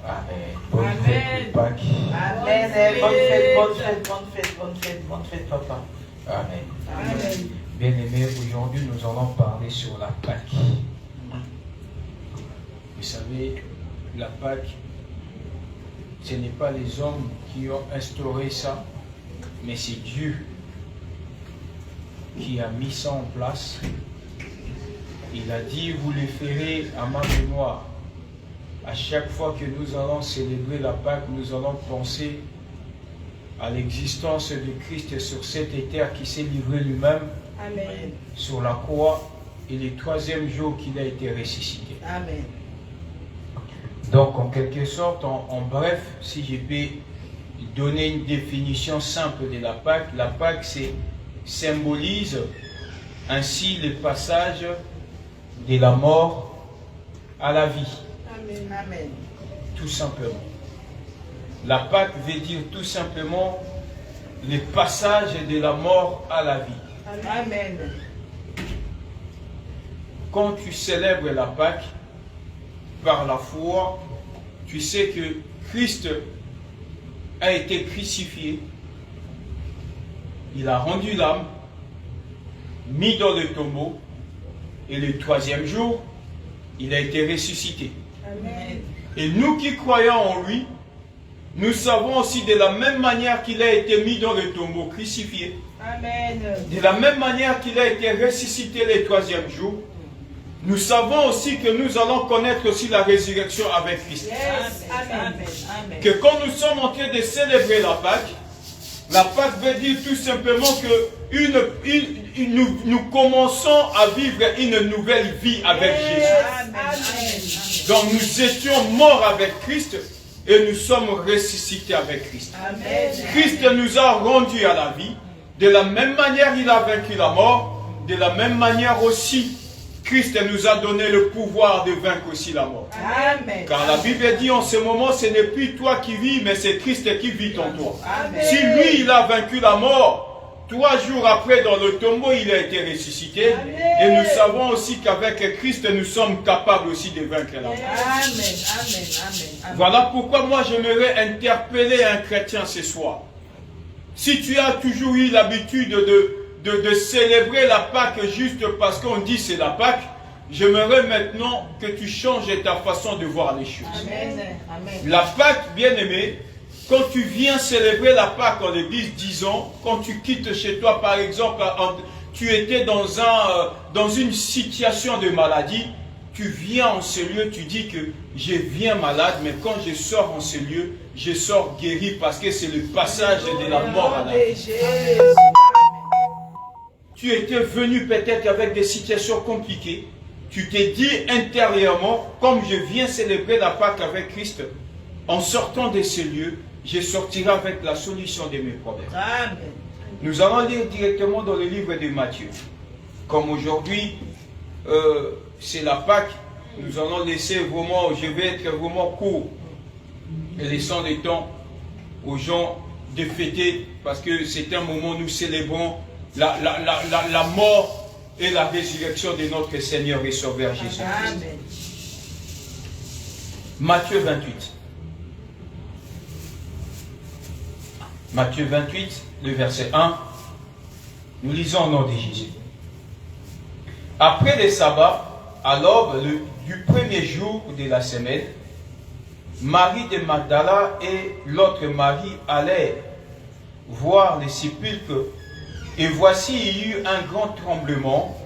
Amen. Bonne fête de Pâques. Amen. Bonne fête, bonne fête, bonne fête, bonne fête, bonne fête, papa. Amen. Amen. Bien-aimés, aujourd'hui nous allons parler sur la Pâques. Vous savez, la Pâques, ce n'est pas les hommes qui ont instauré ça, mais c'est Dieu qui a mis ça en place. Il a dit, vous les ferez à ma mémoire. À chaque fois que nous allons célébrer la Pâques, nous allons penser à l'existence de Christ sur cette terre qui s'est livré lui-même sur la croix et le troisième jour qu'il a été ressuscité. Amen. Donc en quelque sorte, en bref, si je peux donner une définition simple de la Pâques symbolise ainsi le passage de la mort à la vie. Amen. Tout simplement. La Pâques veut dire tout simplement le passage de la mort à la vie. Amen. Quand tu célèbres la Pâques par la foi, tu sais que Christ a été crucifié. Il a rendu l'âme, mis dans le tombeau, et le troisième jour, il a été ressuscité. Amen. Et nous qui croyons en lui, nous savons aussi de la même manière qu'il a été mis dans le tombeau, crucifié, Amen. de la même manière qu'il a été ressuscité le troisième jour, nous savons aussi que nous allons connaître aussi la résurrection avec Christ. Yes. Amen. Amen. Que quand nous sommes en train de célébrer la Pâque veut dire tout simplement que nous commençons à vivre une nouvelle vie avec Jésus. Amen. Donc nous étions morts avec Christ et nous sommes ressuscités avec Christ. Amen. Christ nous a rendus à la vie. De la même manière, il a vaincu la mort. De la même manière aussi, Christ nous a donné le pouvoir de vaincre aussi la mort. Amen. Car la Bible dit en ce moment, ce n'est plus toi qui vis, mais c'est Christ qui vit en toi. Amen. Si lui, il a vaincu la mort, 3 jours après, dans le tombeau, il a été ressuscité. Amen. Et nous savons aussi qu'avec Christ, nous sommes capables aussi de vaincre la mort. Amen. Amen. Amen. Voilà pourquoi moi, j'aimerais interpeller un chrétien ce soir. Si tu as toujours eu l'habitude de célébrer la Pâque juste parce qu'on dit c'est la Pâque, j'aimerais maintenant que tu changes ta façon de voir les choses. Amen. Amen. La Pâque, bien aimé, quand tu viens célébrer la Pâque en église, disons, quand tu quittes chez toi, par exemple, tu étais dans une situation de maladie, tu viens en ce lieu, tu dis que je viens malade, mais quand je sors en ce lieu, je sors guéri parce que c'est le passage de la mort à la vie. Tu étais venu peut-être avec des situations compliquées. Tu t'es dit intérieurement, comme je viens célébrer la Pâque avec Christ, en sortant de ce lieu, je sortirai avec la solution de mes problèmes. Amen. Nous allons lire directement dans le livre de Matthieu. Comme aujourd'hui, c'est la Pâque, nous allons laisser vraiment, je vais être vraiment court, et laissant le temps aux gens de fêter, parce que c'est un moment où nous célébrons la mort et la résurrection de notre Seigneur et Sauveur Jésus-Christ. Amen. Matthieu 28. Matthieu 28, le verset 1. Nous lisons au nom de Jésus. Après le sabbat, à l'aube du premier jour de la semaine, Marie de Magdala et l'autre Marie allèrent voir le sépulcre. Et voici, il y eut un grand tremblement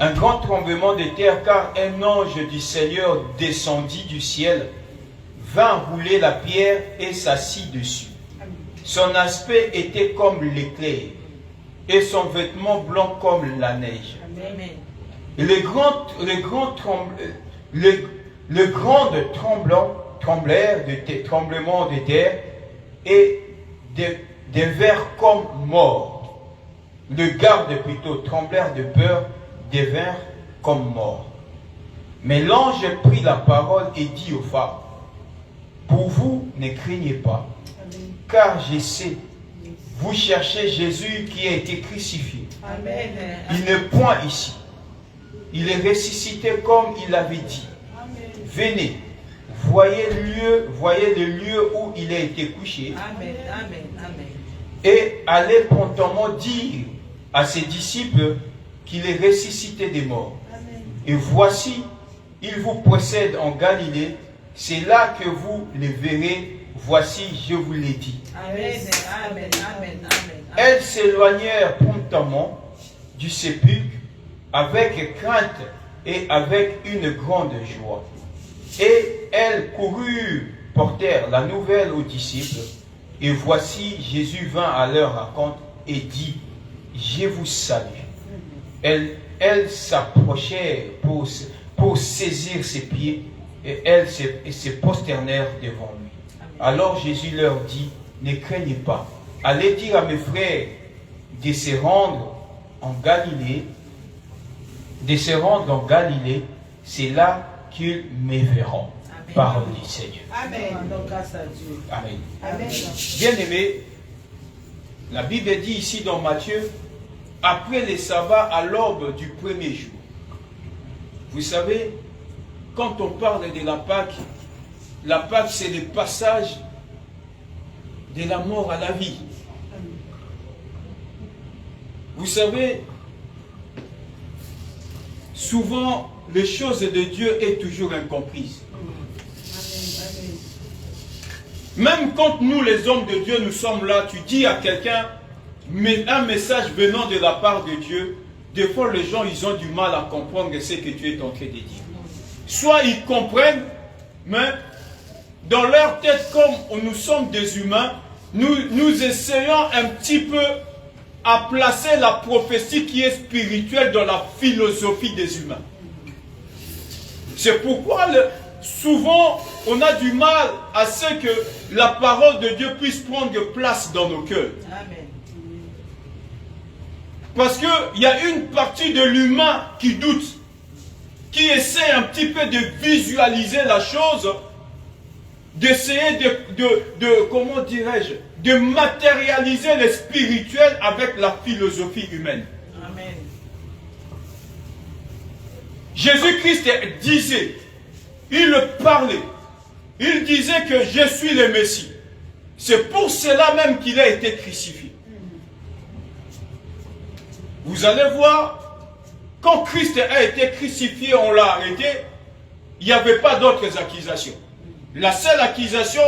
de terre, car un ange du Seigneur descendit du ciel, vint rouler la pierre et s'assit dessus. Son aspect était comme l'éclair, et son vêtement blanc comme la neige. Amen. Et le grand tremblement de terre et devinrent comme morts. Le garde plutôt tremblèrent de peur, devinrent comme morts. Mais l'ange prit la parole et dit aux femmes, pour vous, ne craignez pas, car je sais, vous cherchez Jésus qui a été crucifié. Amen. Il n'est point ici. Il est ressuscité comme il avait dit. Venez, voyez le lieu où il a été couché. Amen. Amen. Amen. Et allez promptement dire à ses disciples qu'il est ressuscité des morts. Amen. Et voici, il vous précède en Galilée. C'est là que vous le verrez. Voici, je vous l'ai dit. Amen. Amen. Amen. Amen. Elles s'éloignèrent promptement du sépulcre avec crainte et avec une grande joie. Et elles coururent, portèrent la nouvelle aux disciples. Et voici, Jésus vint à leur rencontre et dit, je vous salue. Elles s'approchèrent pour saisir ses pieds et elles se prosternèrent devant lui. Alors Jésus leur dit, ne craignez pas. Allez dire à mes frères de se rendre en Galilée. C'est là qu'ils me verront. Amen. Parole du Seigneur. Amen. Donc, grâce à Dieu. Amen. Amen. Bien-aimés, la Bible dit ici dans Matthieu, après les sabbats à l'aube du premier jour. Vous savez, quand on parle de la Pâque c'est le passage de la mort à la vie. Vous savez, souvent, les choses de Dieu sont toujours incomprises. Même quand nous, les hommes de Dieu, nous sommes là, tu dis à quelqu'un, mais un message venant de la part de Dieu, des fois les gens, ils ont du mal à comprendre ce que tu es en train de dire. Soit ils comprennent, mais dans leur tête, comme nous sommes des humains, nous essayons un petit peu à placer la prophétie qui est spirituelle dans la philosophie des humains. C'est pourquoi souvent on a du mal à ce que la parole de Dieu puisse prendre place dans nos cœurs. Amen. Parce qu'il y a une partie de l'humain qui doute, qui essaie un petit peu de visualiser la chose, d'essayer comment dirais-je, de matérialiser le spirituel avec la philosophie humaine. Amen. Jésus-Christ disait, il parlait, il disait que je suis le Messie. C'est pour cela même qu'il a été crucifié. Vous allez voir, quand Christ a été crucifié, on l'a arrêté, il n'y avait pas d'autres accusations. La seule accusation,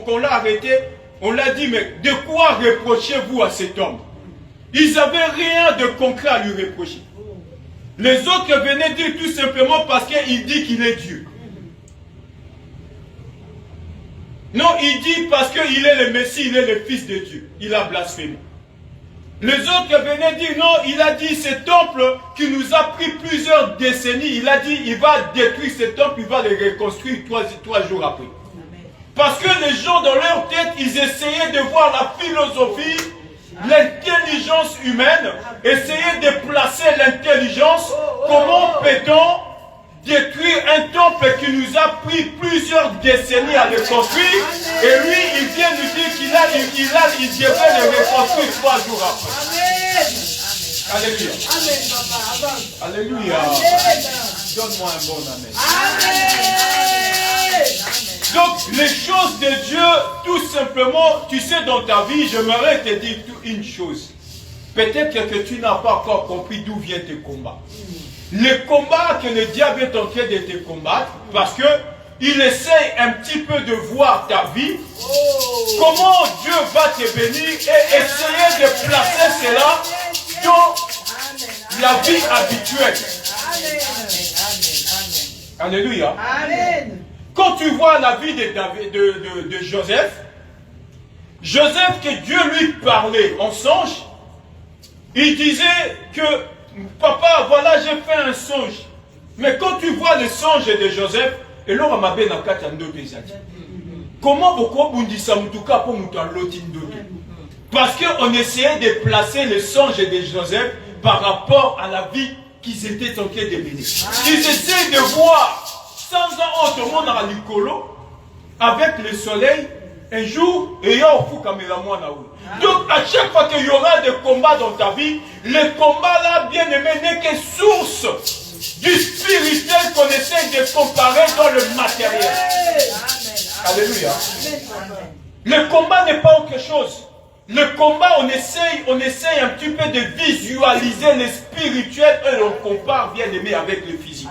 qu'on l'a arrêté, on l'a dit, mais de quoi reprochez-vous à cet homme? Ils n'avaient rien de concret à lui reprocher. Les autres venaient dire tout simplement parce qu'il dit qu'il est Dieu. Non, il dit parce qu'il est le Messie, il est le Fils de Dieu. Il a blasphémé. Les autres venaient dire non, il a dit ce temple qui nous a pris plusieurs décennies, il a dit il va détruire ce temple, il va le reconstruire trois jours après. Parce que les gens dans leur tête, ils essayaient de voir la philosophie, l'intelligence humaine, essayer de placer l'intelligence. Comment peut-on détruire un temple qui nous a pris plusieurs décennies à le construire, et lui, il vient nous dire qu'il devait le reconstruire 3 jours après. Amen. Alléluia. Amen, papa. Alléluia. Amen. Donne-moi un bon amen. Amen. Donc, les choses de Dieu, tout simplement, tu sais, dans ta vie, j'aimerais te dire une chose. Peut-être que tu n'as pas encore compris d'où viennent tes combats. Le combat que le diable est en train de te combattre, parce que il essaie un petit peu de voir ta vie, comment Dieu va te bénir et essayer de placer cela dans la vie habituelle. Alléluia. Amen. Quand tu vois la vie de Joseph, que Dieu lui parlait en songe, il disait que papa, voilà, j'ai fait un songe. Mais quand tu vois le songe de Joseph, et là, on m'a bien en quatre comment beaucoup bundisa mutuka pour parce qu'on essayait de placer le songe de Joseph par rapport à la vie qu'ils étaient en train de mener. Ils essaient de voir, sans un autre monde à l'icolo, avec le soleil, un jour, et il y a au caméra moi là. Donc, à chaque fois qu'il y aura des combats dans ta vie, les combats là, bien aimés, n'est que source du spirituel qu'on essaie de comparer dans le matériel. Alléluia. Le combat n'est pas autre chose. Le combat, on essaye un petit peu de visualiser le spirituel et on compare, bien aimé, avec le physique.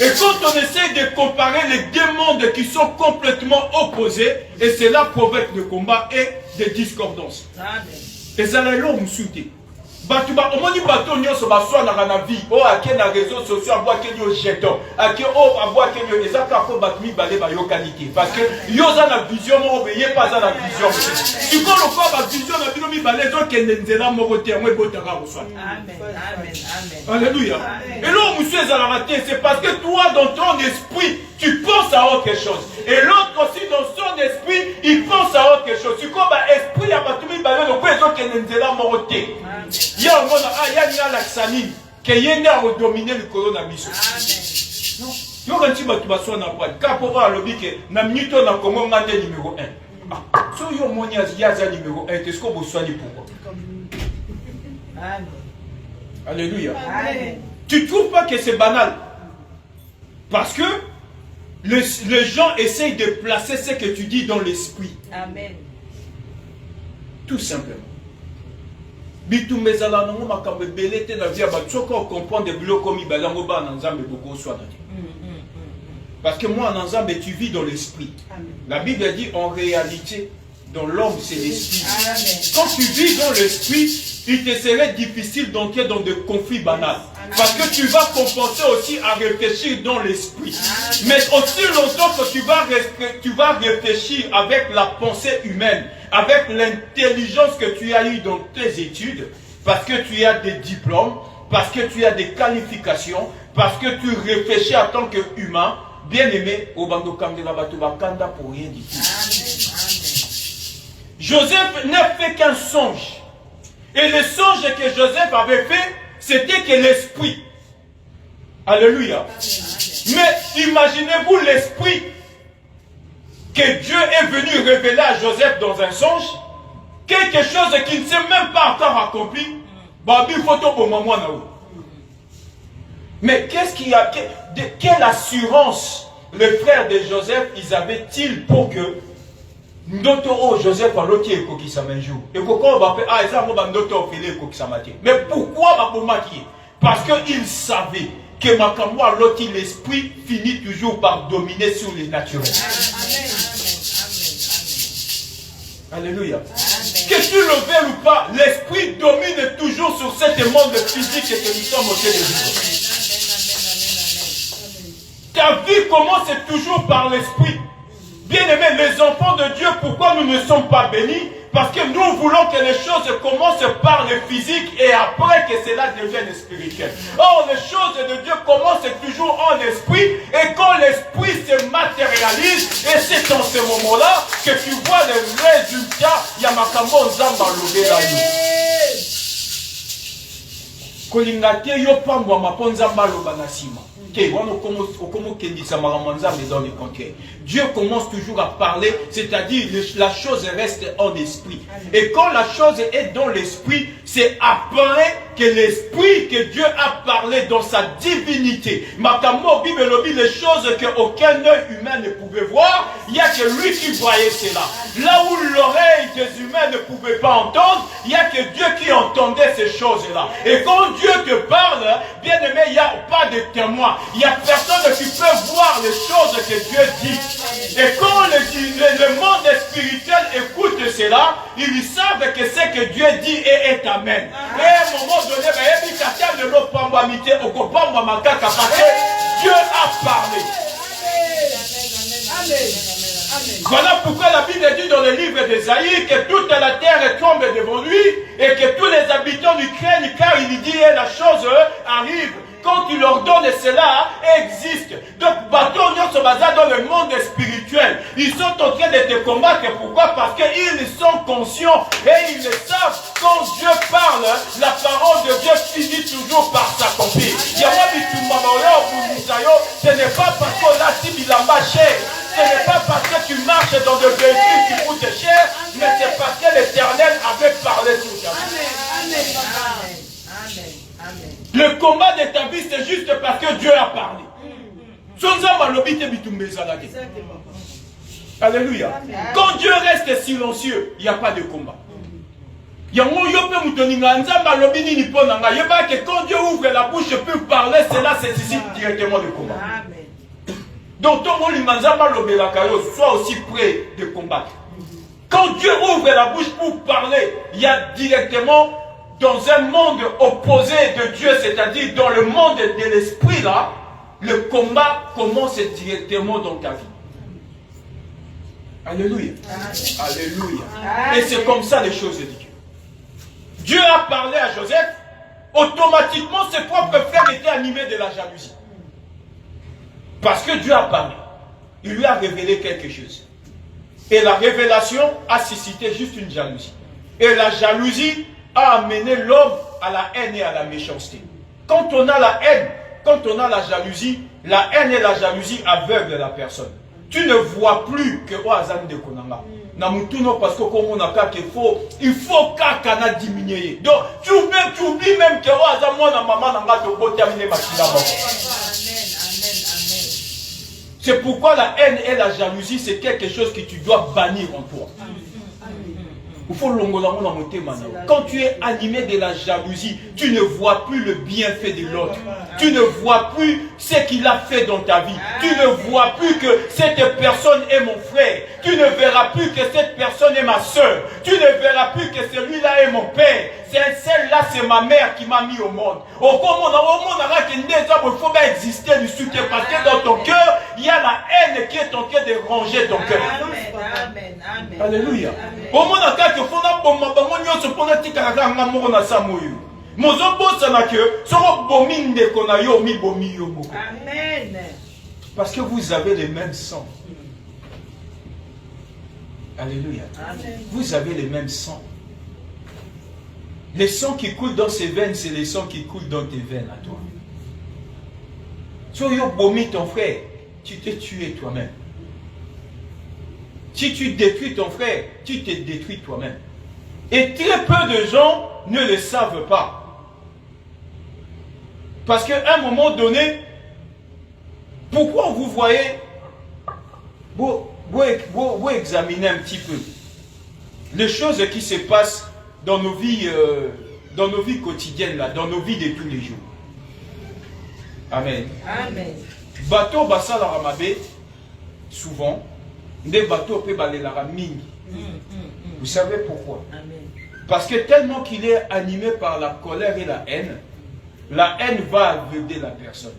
Et quand on essaie de comparer les deux mondes qui sont complètement opposés, et cela provoque le combat et des discordances. Et ça là, l'homme souté. Batuba, on dit bateau nyonso baswa na vie. Oh, ake na réseaux sociaux, aboua kenyo jeton. Ake oh, aboua kenyo. Et ça, kako batumi balé ba yokanité. Parce que yoza na vision, mo obeye pas na vision. Si qu'on le voit, ba vision na bino mi balé, donc nzela morote, moi botara oswa. Amen, amen, amen. Alléluia. Et là, monsieur Zalaraté, c'est parce que toi, dans ton esprit, tu penses à autre chose. Et l'autre aussi, dans son esprit, il pense à autre chose. Si qu'on ba esprit a batumi balé, donc nzela morote. Il y a un monde à l'axanine qui est à dominer le coronavirus. Il y a un petit peu de choses à voir. Quand on a le bic, na minute on a comment on a numéro 1. Si on a un numéro 1, est-ce qu'on vous soigne pour quoi? Alléluia. Tu ne trouves pas que c'est banal? Parce que les gens essayent de placer ce que tu dis dans l'esprit. Amen. Tout simplement. Bitu mezala nango makambe belete na via batsoka comprendre des blocs comme ibalango ba nanzambe beaucoup soit. Parce que moi en Nzambe tu vis dans l'esprit. La Bible dit en réalité dans l'homme c'est l'esprit. Quand tu vis dans l'esprit, il te serait difficile d'entrer dans des conflits banals. Parce que tu vas compenser aussi à réfléchir dans l'esprit. Mais aussi longtemps que tu vas réfléchir avec la pensée humaine, avec l'intelligence que tu as eue dans tes études, parce que tu as des diplômes, parce que tu as des qualifications, parce que tu réfléchis en tant qu'humain, bien aimé, au bando kandela batuba kanda pour rien du tout. Joseph n'a fait qu'un songe. Et le songe que Joseph avait fait, c'était que l'esprit. Alléluia. Mais imaginez-vous l'esprit que Dieu est venu révéler à Joseph dans un songe. Quelque chose qui ne s'est même pas encore accompli. Mais qu'est-ce qu'il y a? Quelle assurance les frères de Joseph ils avaient-ils pour que Ndoto Joseph a l'autre qui s'en joue. Et pourquoi on va faire ça va Ndoto qui s'en mais pourquoi va pour maquiller? Parce qu'ils savaient que Makamwa l'autre l'esprit finit toujours par dominer sur les naturels. Alléluia. Que tu le veuilles ou pas, l'esprit domine toujours sur cet monde physique que nous sommes au télévision. Ta vie commence toujours par l'esprit. Bien-aimés, les enfants de Dieu, pourquoi nous ne sommes pas bénis? Parce que nous voulons que les choses commencent par le physique et après que cela devienne spirituel. Or, les choses de Dieu commencent toujours en esprit et quand l'esprit se matérialise, et c'est en ce moment-là que tu vois les résultats. Yamakambo Nzamba Lobela. Kolingate yo pambwa maponza mbalo banasima. Dieu commence toujours à parler, c'est-à-dire la chose reste en esprit. Et quand la chose est dans l'esprit, c'est après que l'esprit que Dieu a parlé dans sa divinité. Makambo Bible les choses qu'aucun œil humain ne pouvait voir, il n'y a que lui qui voyait cela. Là où l'oreille des humains ne pouvait pas entendre, il n'y a que Dieu qui entendait ces choses-là. Et quand Dieu te parle, bien aimé, il n'y a pas de témoin. Il n'y a personne qui peut voir les choses que Dieu dit. Et quand le monde spirituel écoute cela, ils savent que ce que Dieu dit est amen. Et à un moment donné, Dieu a parlé. Voilà pourquoi la Bible dit dans le livre d'Ésaïe que toute la terre tombe devant lui et que tous les habitants du craignent car il dit et la chose arrive. Quand il ordonne cela, existe. Donc, bateau dans le monde spirituel. Ils sont en train de te combattre. Pourquoi? Parce qu'ils sont conscients et ils savent quand Dieu parle, la parole de Dieu finit toujours par s'accomplir. Ce n'est pas parce qu'on a si la cher. Ce n'est pas parce que tu marches dans des véhicules qui coûtent cher, mais c'est parce que l'Éternel avait parlé sur ta vie. Le combat de ta vie, c'est juste parce que Dieu a parlé. Alléluia. Quand Dieu reste silencieux, il n'y a pas de combat. Quand Dieu ouvre la bouche et peut parler, cela suscite directement le combat. Donc, sois aussi prêt de combattre. Quand Dieu ouvre la bouche pour parler, il y a directement dans un monde opposé de Dieu, c'est-à-dire dans le monde de l'esprit là, le combat commence directement dans ta vie. Alléluia. Alléluia. Et c'est comme ça les choses de Dieu. Dieu a parlé à Joseph, automatiquement ses propres frères étaient animés de la jalousie. Parce que Dieu a parlé. Il lui a révélé quelque chose. Et la révélation a suscité juste une jalousie. Et la jalousie a amené l'homme à la haine et à la méchanceté. Quand on a la haine, quand on a la haine et la jalousie aveuglent la personne. Tu ne vois plus que Oazan de Konanga. Namutuno parce que comme on a il faut qu'Akana diminuer. Donc tu oublies même que Oazan moi na maman nanga te botamine machina. C'est pourquoi la haine et la jalousie, c'est quelque chose que tu dois bannir en toi. Quand tu es animé de la jalousie, tu ne vois plus le bienfait de l'autre. Tu ne vois plus ce qu'il a fait dans ta vie. Tu ne vois plus que cette personne est mon frère. Tu ne verras plus que cette personne est ma soeur. Tu ne verras plus que celui-là est mon père. Celle-là, c'est ma mère qui m'a mis au monde. Au monde, il faut exister du soutien parce que dans ton cœur, il y a la haine qui est en train de ranger ton cœur. Amen. Alléluia. Au monde, il faut parce que vous avez le même sang. Alléluia. Amen. Vous avez le même sang. Le sang qui coule dans ses veines, c'est le sang qui coule dans tes veines à toi. Si tu as vomi ton frère, tu t'es tué toi-même. Si tu détruis ton frère, tu te détruis toi-même. Et très peu de gens ne le savent pas. Parce qu'à un moment donné, pourquoi vous voyez, vous examinez un petit peu les choses qui se passent dans nos vies quotidiennes, là, dans nos vies de tous les jours. Amen. Amen. Bateau basala ramabe, souvent, des bateaux peuvent aller la ramine. Vous savez pourquoi? Amen. Parce que tellement qu'il est animé par la colère et la haine va aveugler la personne.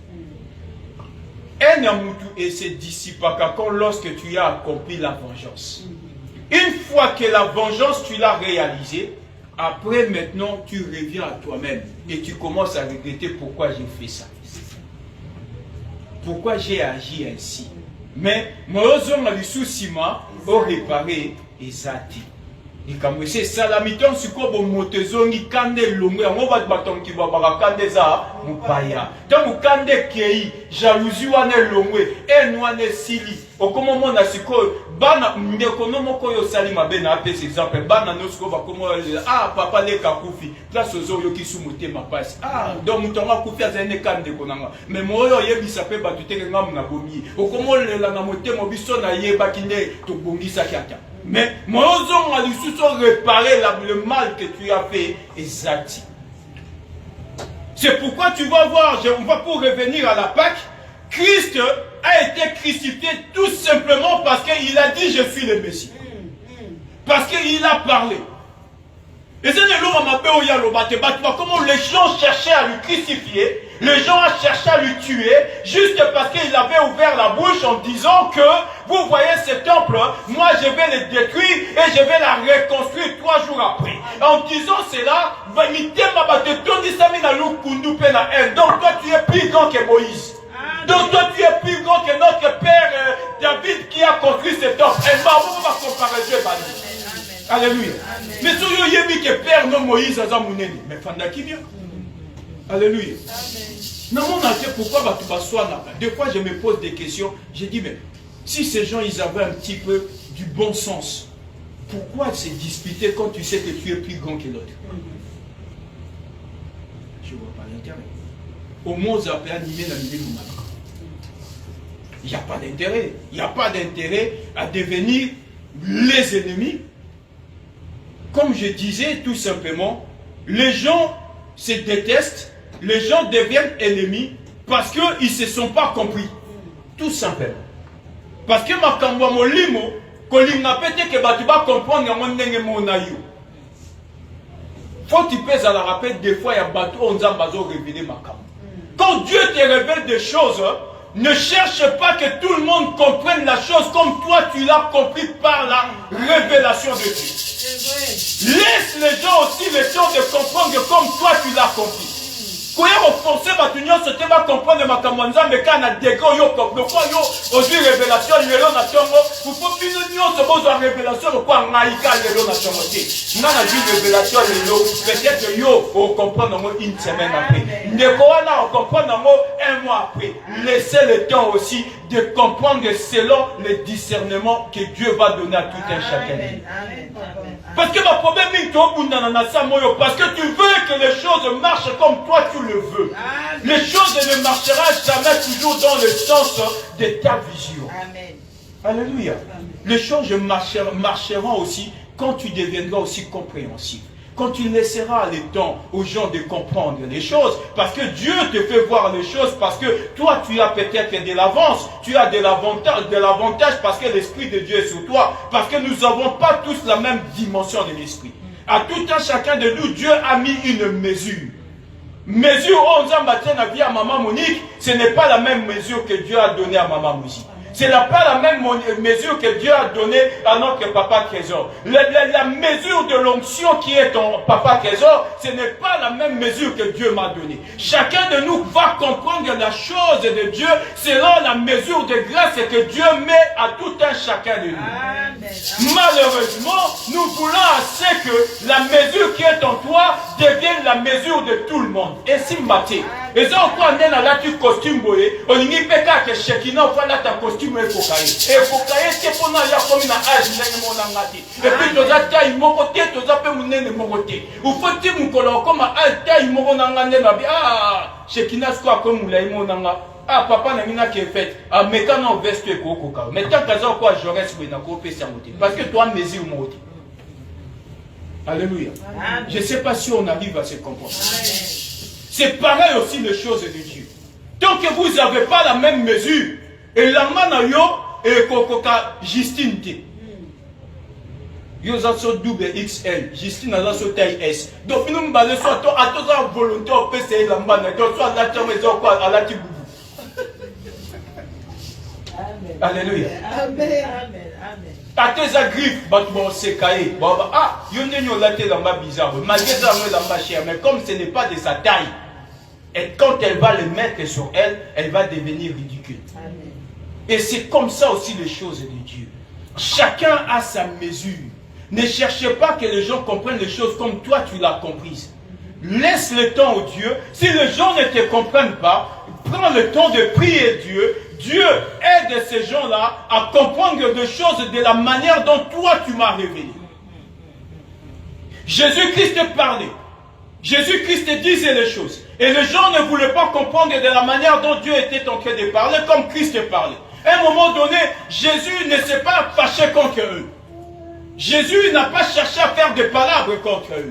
Haine et se dissipe quand lorsque tu as accompli la vengeance. Une fois que la vengeance, tu l'as réalisée, après maintenant, tu reviens à toi-même et tu commences à regretter pourquoi j'ai fait ça. Pourquoi j'ai agi ainsi. Mais, moi, je réparé et zati. C'est salamiton suko bo motezongi kande longue yango bat baton ki babaka kande za mupaya ta mukande kei jalousie wane longue en wane sili okomo mona siko bana ndeko no moko yo sali mabe na apes exemple bana no siko ba komo papa le kakufi place ozo yo kisu motema passe donc mutonga kufi azene kande konanga mais moyo yebisa pe batuteke ngam na bomi okomo lela na motema biso na yeba kinde to bongisa kyaka. Mais moi, je réparer le mal que tu as fait exact. C'est pourquoi tu vas voir, on va pour revenir à la Pâque, Christ a été crucifié tout simplement parce qu'il a dit je suis le Messie. Parce qu'il a parlé. Et c'est comment les gens cherchaient à le crucifier, les gens ont cherché à le tuer, juste parce qu'il avait ouvert la bouche en disant que, vous voyez ce temple, moi je vais le détruire et je vais la reconstruire 3 jours après. En disant cela, donc toi tu es plus grand que Moïse. Donc toi tu es plus grand que notre père David qui a construit ce temple. Et va comparer Dieu. Alléluia. Mais si vous avez que père non Moïse a zamouneni, mais fanda qui vient. Alléluia. Pourquoi des fois je me pose des questions, je dis mais si ces gens ils avaient un petit peu du bon sens, pourquoi se disputer quand tu sais que tu es plus grand que l'autre? Je vois pas l'intérêt. au moins vous avez animé la milieu humaine. Il n'y a pas d'intérêt. Il n'y a pas d'intérêt à devenir les ennemis. Comme je disais, tout simplement, les gens se détestent, les gens deviennent ennemis parce qu'ils ne se sont pas compris. Tout simplement. Parce que ma kambwa molimo, kolinga pete ke batuba comprendre yango ndenge mona yo. Faut tu pèses à la rappel des fois il y a bateau on zambazo révéler ma kambwa. Quand Dieu te révèle des choses, ne cherche pas que tout le monde comprenne la chose comme toi tu l'as compris par la révélation de Dieu. Laisse les gens aussi le temps de comprendre comme toi tu l'as compris. Quand on force Batunion, ce thème va comprendre ma camanza, mais quand on a des gros yo comme le quoi yo, aujourd'hui révélation, l'élo na tongo, vous pouvez nous se pose en révélation, le quoi naïka l'élo na tongo. Non, on a dit révélation l'élo, peut-être yo, on comprend une semaine après. Ndekona, on comprend un mois après. Laissez le temps aussi de comprendre selon le discernement que Dieu va donner à tout un chacun. Parce que ma problème est parce que tu veux que les choses marchent comme toi tu le veux. Amen. Les choses ne marcheront jamais toujours dans le sens de ta vision. Amen. Alléluia. Amen. Les choses marcheront aussi quand tu deviendras aussi compréhensif. Quand tu laisseras le temps aux gens de comprendre les choses, parce que Dieu te fait voir les choses, parce que toi tu as peut-être de l'avance, tu as de l'avantage parce que l'Esprit de Dieu est sur toi, parce que nous n'avons pas tous la même dimension de l'Esprit. À tout un chacun de nous, Dieu a mis une mesure. Mesure 11 ans matin à vie à Maman Monique, ce n'est pas la même mesure que Dieu a donnée à Maman Mouzi. Ce n'est pas la même mesure que Dieu a donnée à notre papa Trésor. La mesure de l'onction qui est ton papa Trésor, ce n'est pas la même mesure que Dieu m'a donnée. Chacun de nous va comprendre la chose de Dieu selon la mesure de grâce que Dieu met à tout un chacun de nous. Amen. Malheureusement, nous voulons assez que la mesure qui est en toi devienne la mesure de tout le monde. Et si matin, et ça on a là tu costume boye, on n'y peut pas que chacun voilà ta costume et cocaïne. Et cocaïne c'est pour nous y a comme na âge n'engue mon angati. Et puis nous a taille mon côté, nous a fait mon nez mon côté. Ou faut-il mon colon comme à taille mon angane na bien ah chacun soit comme mon laï mon anga. Ah papa n'a mina qui est fait. Ah mais quand on veste et coca. Mais tant que ça quoi j'aurais souhaité na coupé sa moitié. Parce que toi mesure mon moitié. Alléluia. Amen. Je ne sais pas si on arrive à se comprendre. C'est pareil aussi les choses de Dieu. Tant que vous n'avez pas la même mesure, et la manayo et kokoka Justine T. Yo za so double XL, Justine a so taille S. Donc nous m'allons soit à tous en volonté au PC la manayo, soit la maison quoi à la tiboubou. Alléluia. Amen. Amen. Amen. À tes agriffes, bon c'est caillé. Ah, yon n'est pas la lamba bizarre. Malgré ça, lamba chère, mais comme ce n'est pas de sa taille. Et quand elle va le mettre sur elle, elle va devenir ridicule. Amen. Et c'est comme ça aussi les choses de Dieu. Chacun a sa mesure. Ne cherchez pas que les gens comprennent les choses comme toi tu l'as comprise. Laisse le temps au Dieu. Si les gens ne te comprennent pas, prends le temps de prier Dieu. Dieu aide ces gens-là à comprendre des choses de la manière dont toi tu m'as révélé. Jésus-Christ parlait. Jésus-Christ disait les choses. Et les gens ne voulaient pas comprendre de la manière dont Dieu était en train de parler comme Christ parlait. À un moment donné, Jésus ne s'est pas fâché contre eux. Jésus n'a pas cherché à faire des palabres contre eux.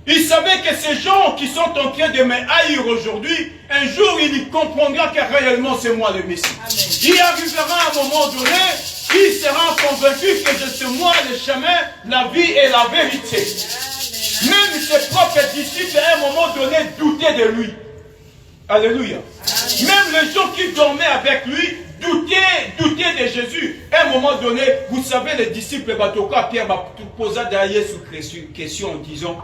Il savait que ces gens qui sont en train de me haïr aujourd'hui, un jour il comprendra que réellement c'est moi le Messie. Amen. Il arrivera à un moment donné, il sera convaincu que je suis moi le chemin, la vie et la vérité. Amen. Même ses propres disciples à un moment donné doutaient de lui. Alléluia. Amen. Même les gens qui dormaient avec lui doutaient de Jésus. À un moment donné, vous savez les disciples, Pierre m'a posé derrière sous question en disant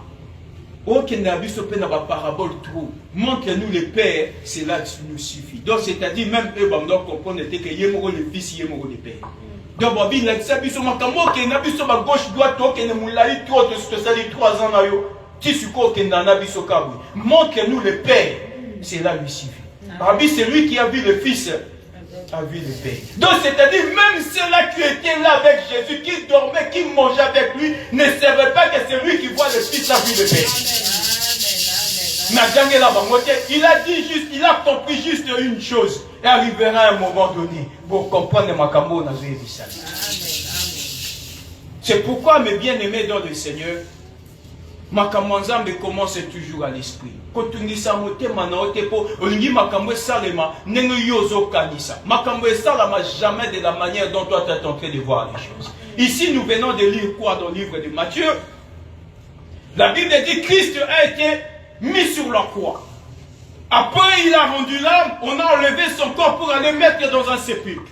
aucun n'abus au peine à parabole trop. Montre-nous le Père, cela nous suffit. Donc, c'est-à-dire, même eux, on doit comprendre que Yémoro le Fils, Yémoro le Père. Donc, il a dit, ça, Makamo, qui n'a pas sur gauche, droite, qui n'a pas trop, que ça dit 3 ans, qui suko, qui n'a pas sur Kabou. Montre-nous le Père, cela lui suffit. Rabbi, c'est lui qui a vu le Fils, a vu le Père. Donc, c'est-à-dire, même ceux-là qui étaient là avec Jésus, qui dormaient, qui mangeaient avec lui, ne savaient pas que c'est lui qui voit le Fils, a vu le Père. Il a dit juste, il a compris juste une chose. Et arrivera un moment donné pour comprendre Makambo na Zévissan. C'est pourquoi, mes bien-aimés dans le Seigneur, Makambo Nzambe commence toujours à l'esprit. Kotungisa motema na otepo, olingi Makambo salema, nengo yozo kanisa. Makambo salama jamais de la manière dont toi tu es en train de voir les choses. Ici, nous venons de lire quoi dans le livre de Matthieu? La Bible dit que Christ a été mis sur la croix. Après, il a rendu l'âme, on a enlevé son corps pour aller mettre dans un sépulcre.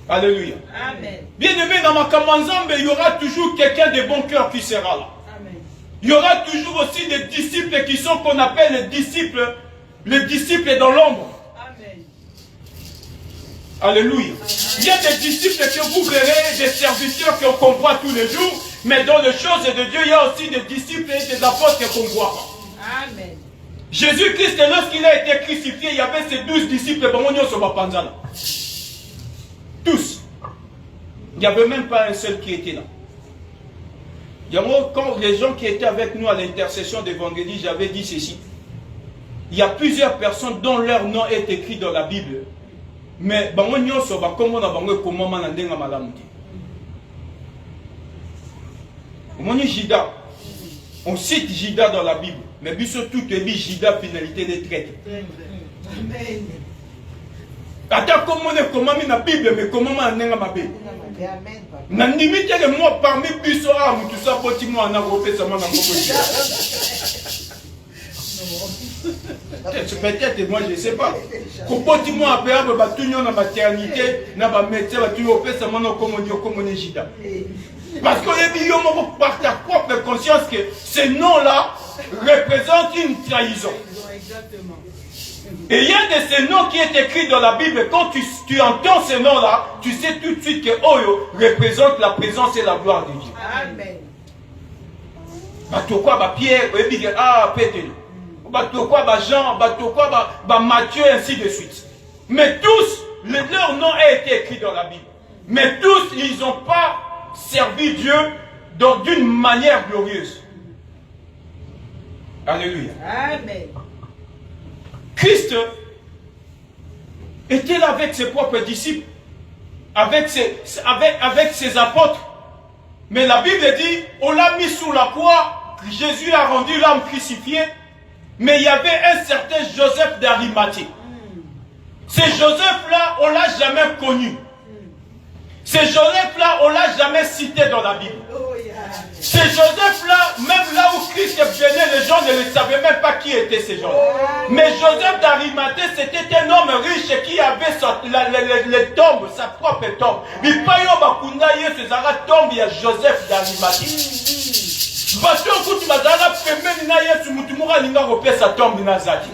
Alléluia. Amen. Bien aimé, dans Makambo Nzambe, il y aura toujours quelqu'un de bon cœur qui sera là. Amen. Il y aura toujours aussi des disciples qui sont qu'on appelle les disciples dans l'ombre. Amen. Alléluia. Il y a des disciples que vous verrez, des serviteurs qu'on voit tous les jours, mais dans les choses de Dieu, il y a aussi des disciples et des apôtres qu'on voit. Amen. Jésus-Christ, lorsqu'il a été crucifié, il y avait ces 12 disciples. Tous. Il n'y avait même pas un seul qui était là. Quand les gens qui étaient avec nous à l'intercession d'évangélie, j'avais dit ceci. Il y a plusieurs personnes dont leur nom est écrit dans la Bible. Mais on cite Jida dans la Bible. Mais tout est dit Jida finalité des traites. Amen. Attends, comment on est comment dans la Bible, mais comment on est dans la Bible. Na limite que moi parmi biso a tout ça petit moi na repé ça moi na peut-être moi je sais pas. Pour petit moi après ba tunyo na maternité na ba médecin ba tunyo repé ça moi na comme on Jida. Parce que les biens par ta propre conscience que ces noms-là représentent une trahison. Exactement. Et il y a de ces noms qui est écrit dans la Bible. Quand tu entends ces noms-là, tu sais tout de suite que Oyo représente la présence et la gloire de Dieu. Amen. Batokwa, Pierre, Péter. Batokwa, Jean, Batokwa, Matthieu, ainsi de suite. Mais tous, leur nom a été écrit dans la Bible. Mais tous, ils n'ont pas servi Dieu d'une manière glorieuse. Alléluia. Amen. Christ était là avec ses propres disciples, avec ses apôtres. Mais la Bible dit, on l'a mis sous la croix, Jésus a rendu l'âme crucifiée, mais il y avait un certain Joseph d'Arimathie. Ce Joseph-là, on ne l'a jamais connu. Ce Joseph-là, on ne l'a jamais cité dans la Bible. Ce Joseph-là, même là où Christ venait, les gens ne le savaient même pas qui était ce gens. Mais Joseph d'Arimathée, c'était un homme riche qui avait les tombes, sa propre tombe. Mais pas yo bakunda yesu zara tombe ya Joseph d'Arimathée. Parce que bazala pembeni na yesu mutu moko alinga kopesa tombe na zaki.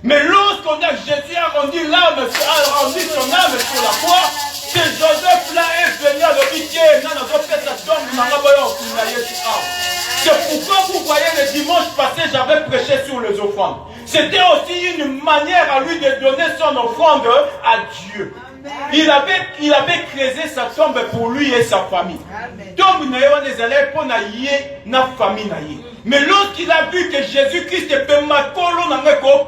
Mais lorsqu'on a Jésus a rendu son âme sur la croix, ce Joseph-là est venu à l'obitié. C'est pourquoi vous voyez le dimanche passé, j'avais prêché sur les offrandes. C'était aussi une manière à lui de donner son offrande à Dieu. Il avait creusé sa tombe pour lui et sa famille. Tombe na famille. Mais lorsqu'il a vu que Jésus-Christ est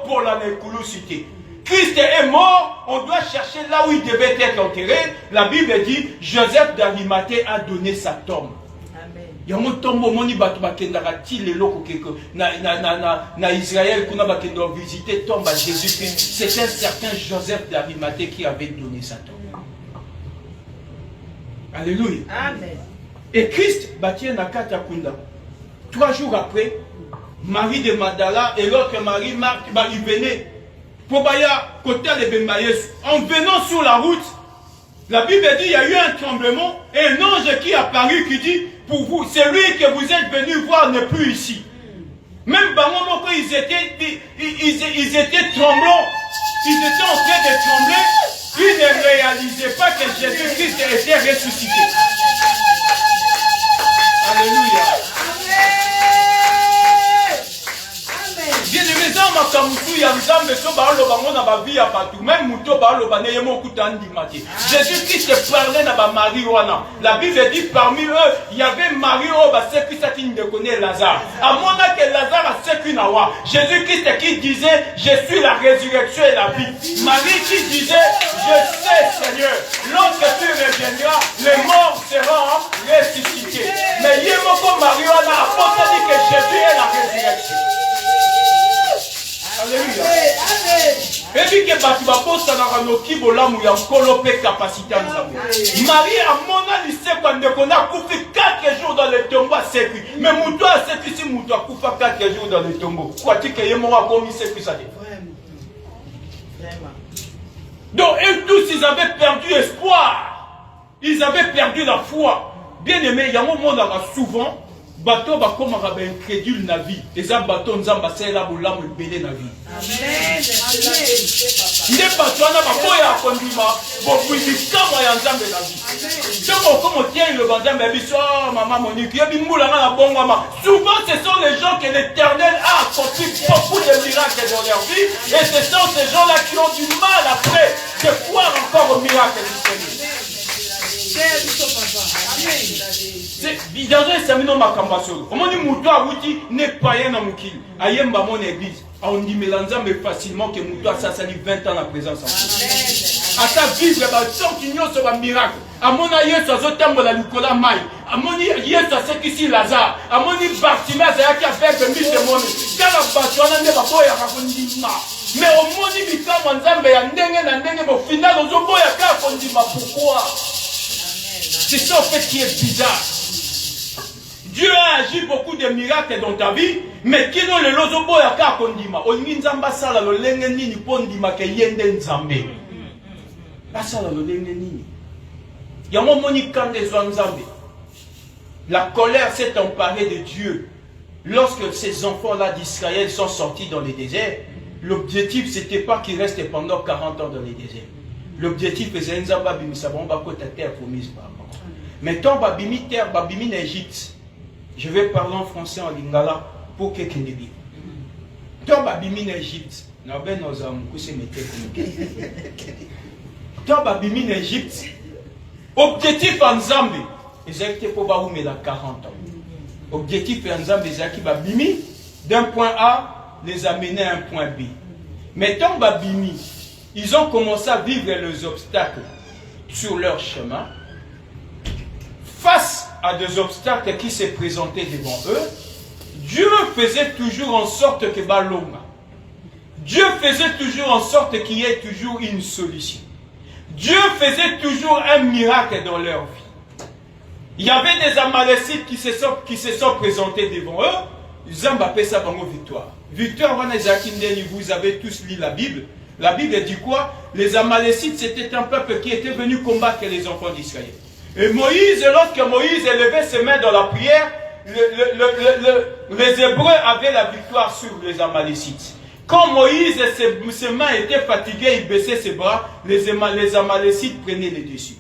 pour la nécrousité, Christ est mort, on doit chercher là où il devait être enterré. La Bible dit, Joseph d'Arimathée a donné sa tombe. Il y a un tombeau, moni bakendaka ti lelo koko na Israël qu'on a visité tombe à Jésus-Christ. C'est un certain Joseph d'Arimathée qui avait donné sa tombe. Alléluia. Amen. Et Christ bâtit Nakata Kunda. 3 jours après, Marie de Magdala et l'autre Marie, Marthe, ils venaient. Pour Baya, côté de Bembaïs, en venant sur la route, la Bible dit il y a eu un tremblement et un ange qui est apparu qui dit pour vous, celui que vous êtes venu voir n'est plus ici. Même pendant qu'ils ils étaient tremblants, ils étaient en train de trembler, ils ne réalisaient pas que Jésus-Christ était ressuscité. Alléluia. Bien aimé, dans ma Bosa mutu ya nzambe so baaloba ngo na ba vie ya batu. Même muto baaloba ne yemo kuta ndimati. Jésus-Christ parlait na ba Marie wana. La Bible dit parmi eux, il y avait Marie Oba Sécusa qui ne connaît Lazare. À mon avis que Lazare a Sécunawa. Jésus-Christ qui disait, je suis la résurrection et la vie. Marie qui disait, je sais Seigneur, lorsque tu reviendras, les morts seront ressuscités. Mais Yemoko Marie wana a dit que Jésus est la résurrection. Alléluia. Et puis que batu baposa na kanoki bolamu ya nkolo pe capacité à nous. Marie a mona lycée quand on a coupé 4 jours dans le tombeau à sécu. Mais moutou a sécu si moutou a coupé 4 jours dans le tombeau. Quoi tu que yemo a commis sécu ça dit. Donc eux tous ils avaient perdu espoir. Ils avaient perdu la foi. Bien aimé, il y a un moment où souvent bateau ba comme un incrédule na vie. Et ça bateau nzamba c'est là bolam le belé na vie. Amen. Ne bateau na ba boya kondima bo kuibika mo ya nzambe na vie. Donc comme on tient le nzambe biso maman Monique yebi mbula na bongo ma. Souvent ce sont les gens que l'Éternel a accompli beaucoup de miracles dans leur vie et ce sont ces gens là qui ont du mal après de croire encore au miracle du Seigneur. Dans un séminaire makambasolo, on dit Moutoua Wouti n'est pas un amukil. Ayemba mon église, on dit Mélanzambe facilement que Moutoua ça sali 20 ans la présence en Christ. À sa vie, il y a un sur un miracle. À mon aïe, ça se tombe la Nicolas Maï. À mon aïe, ça c'est qu'ici Lazare. À mon aïe, Bartimée, ça qui a fait 2000 démons. Quand la bâtonne n'est pas beau, il y a un mais au monde, il y a un Nzambe, il y a un Ndengue, mais au final, on a un Nzambe, pourquoi? C'est ça en fait qui est bizarre. Dieu a agi beaucoup de miracles dans ta vie, mais qui n'ont le lozobo ya ka kondima. Olingi nzamba sala lo lenge nini pondima ke yende nzambe. Basala lo lenge nini. Yango moni kande zo nzambe. La colère s'est emparée de Dieu. Lorsque ces enfants-là d'Israël sont sortis dans le désert, l'objectif c'était pas qu'ils restent pendant 40 ans dans le désert. L'objectif c'est nzamba bimisa bon ba kota terre promise par. Mais quand babimi terre babimi en Égypte, je vais parler en français en lingala pour que quelqu'un dise. Quand babimi en Égypte, na ben nos amis kuse mete comme. Quand babimi en Égypte, objectif en Zambie, exactement pour ba la 40 ans. Objectif en Zambie c'est babimi d'un point A les amener à un point B. Mais quand babimi, ils ont commencé à vivre les obstacles sur leur chemin. Face à des obstacles qui se présentaient devant eux, Dieu faisait toujours en sorte que Balonga. Dieu faisait toujours en sorte qu'il y ait toujours une solution. Dieu faisait toujours un miracle dans leur vie. Il y avait des Amalécites qui se sont présentés devant eux. Zamba appelle ça bango victoire. Victoire, vous avez tous lu la Bible. La Bible dit quoi? Les Amalécites, c'était un peuple qui était venu combattre les enfants d'Israël. Et Moïse, lorsque Moïse élevait ses mains dans la prière, les Hébreux avaient la victoire sur les Amalécites. Quand Moïse, ses mains étaient fatiguées, il baissait ses bras, les Amalécites prenaient les dessus.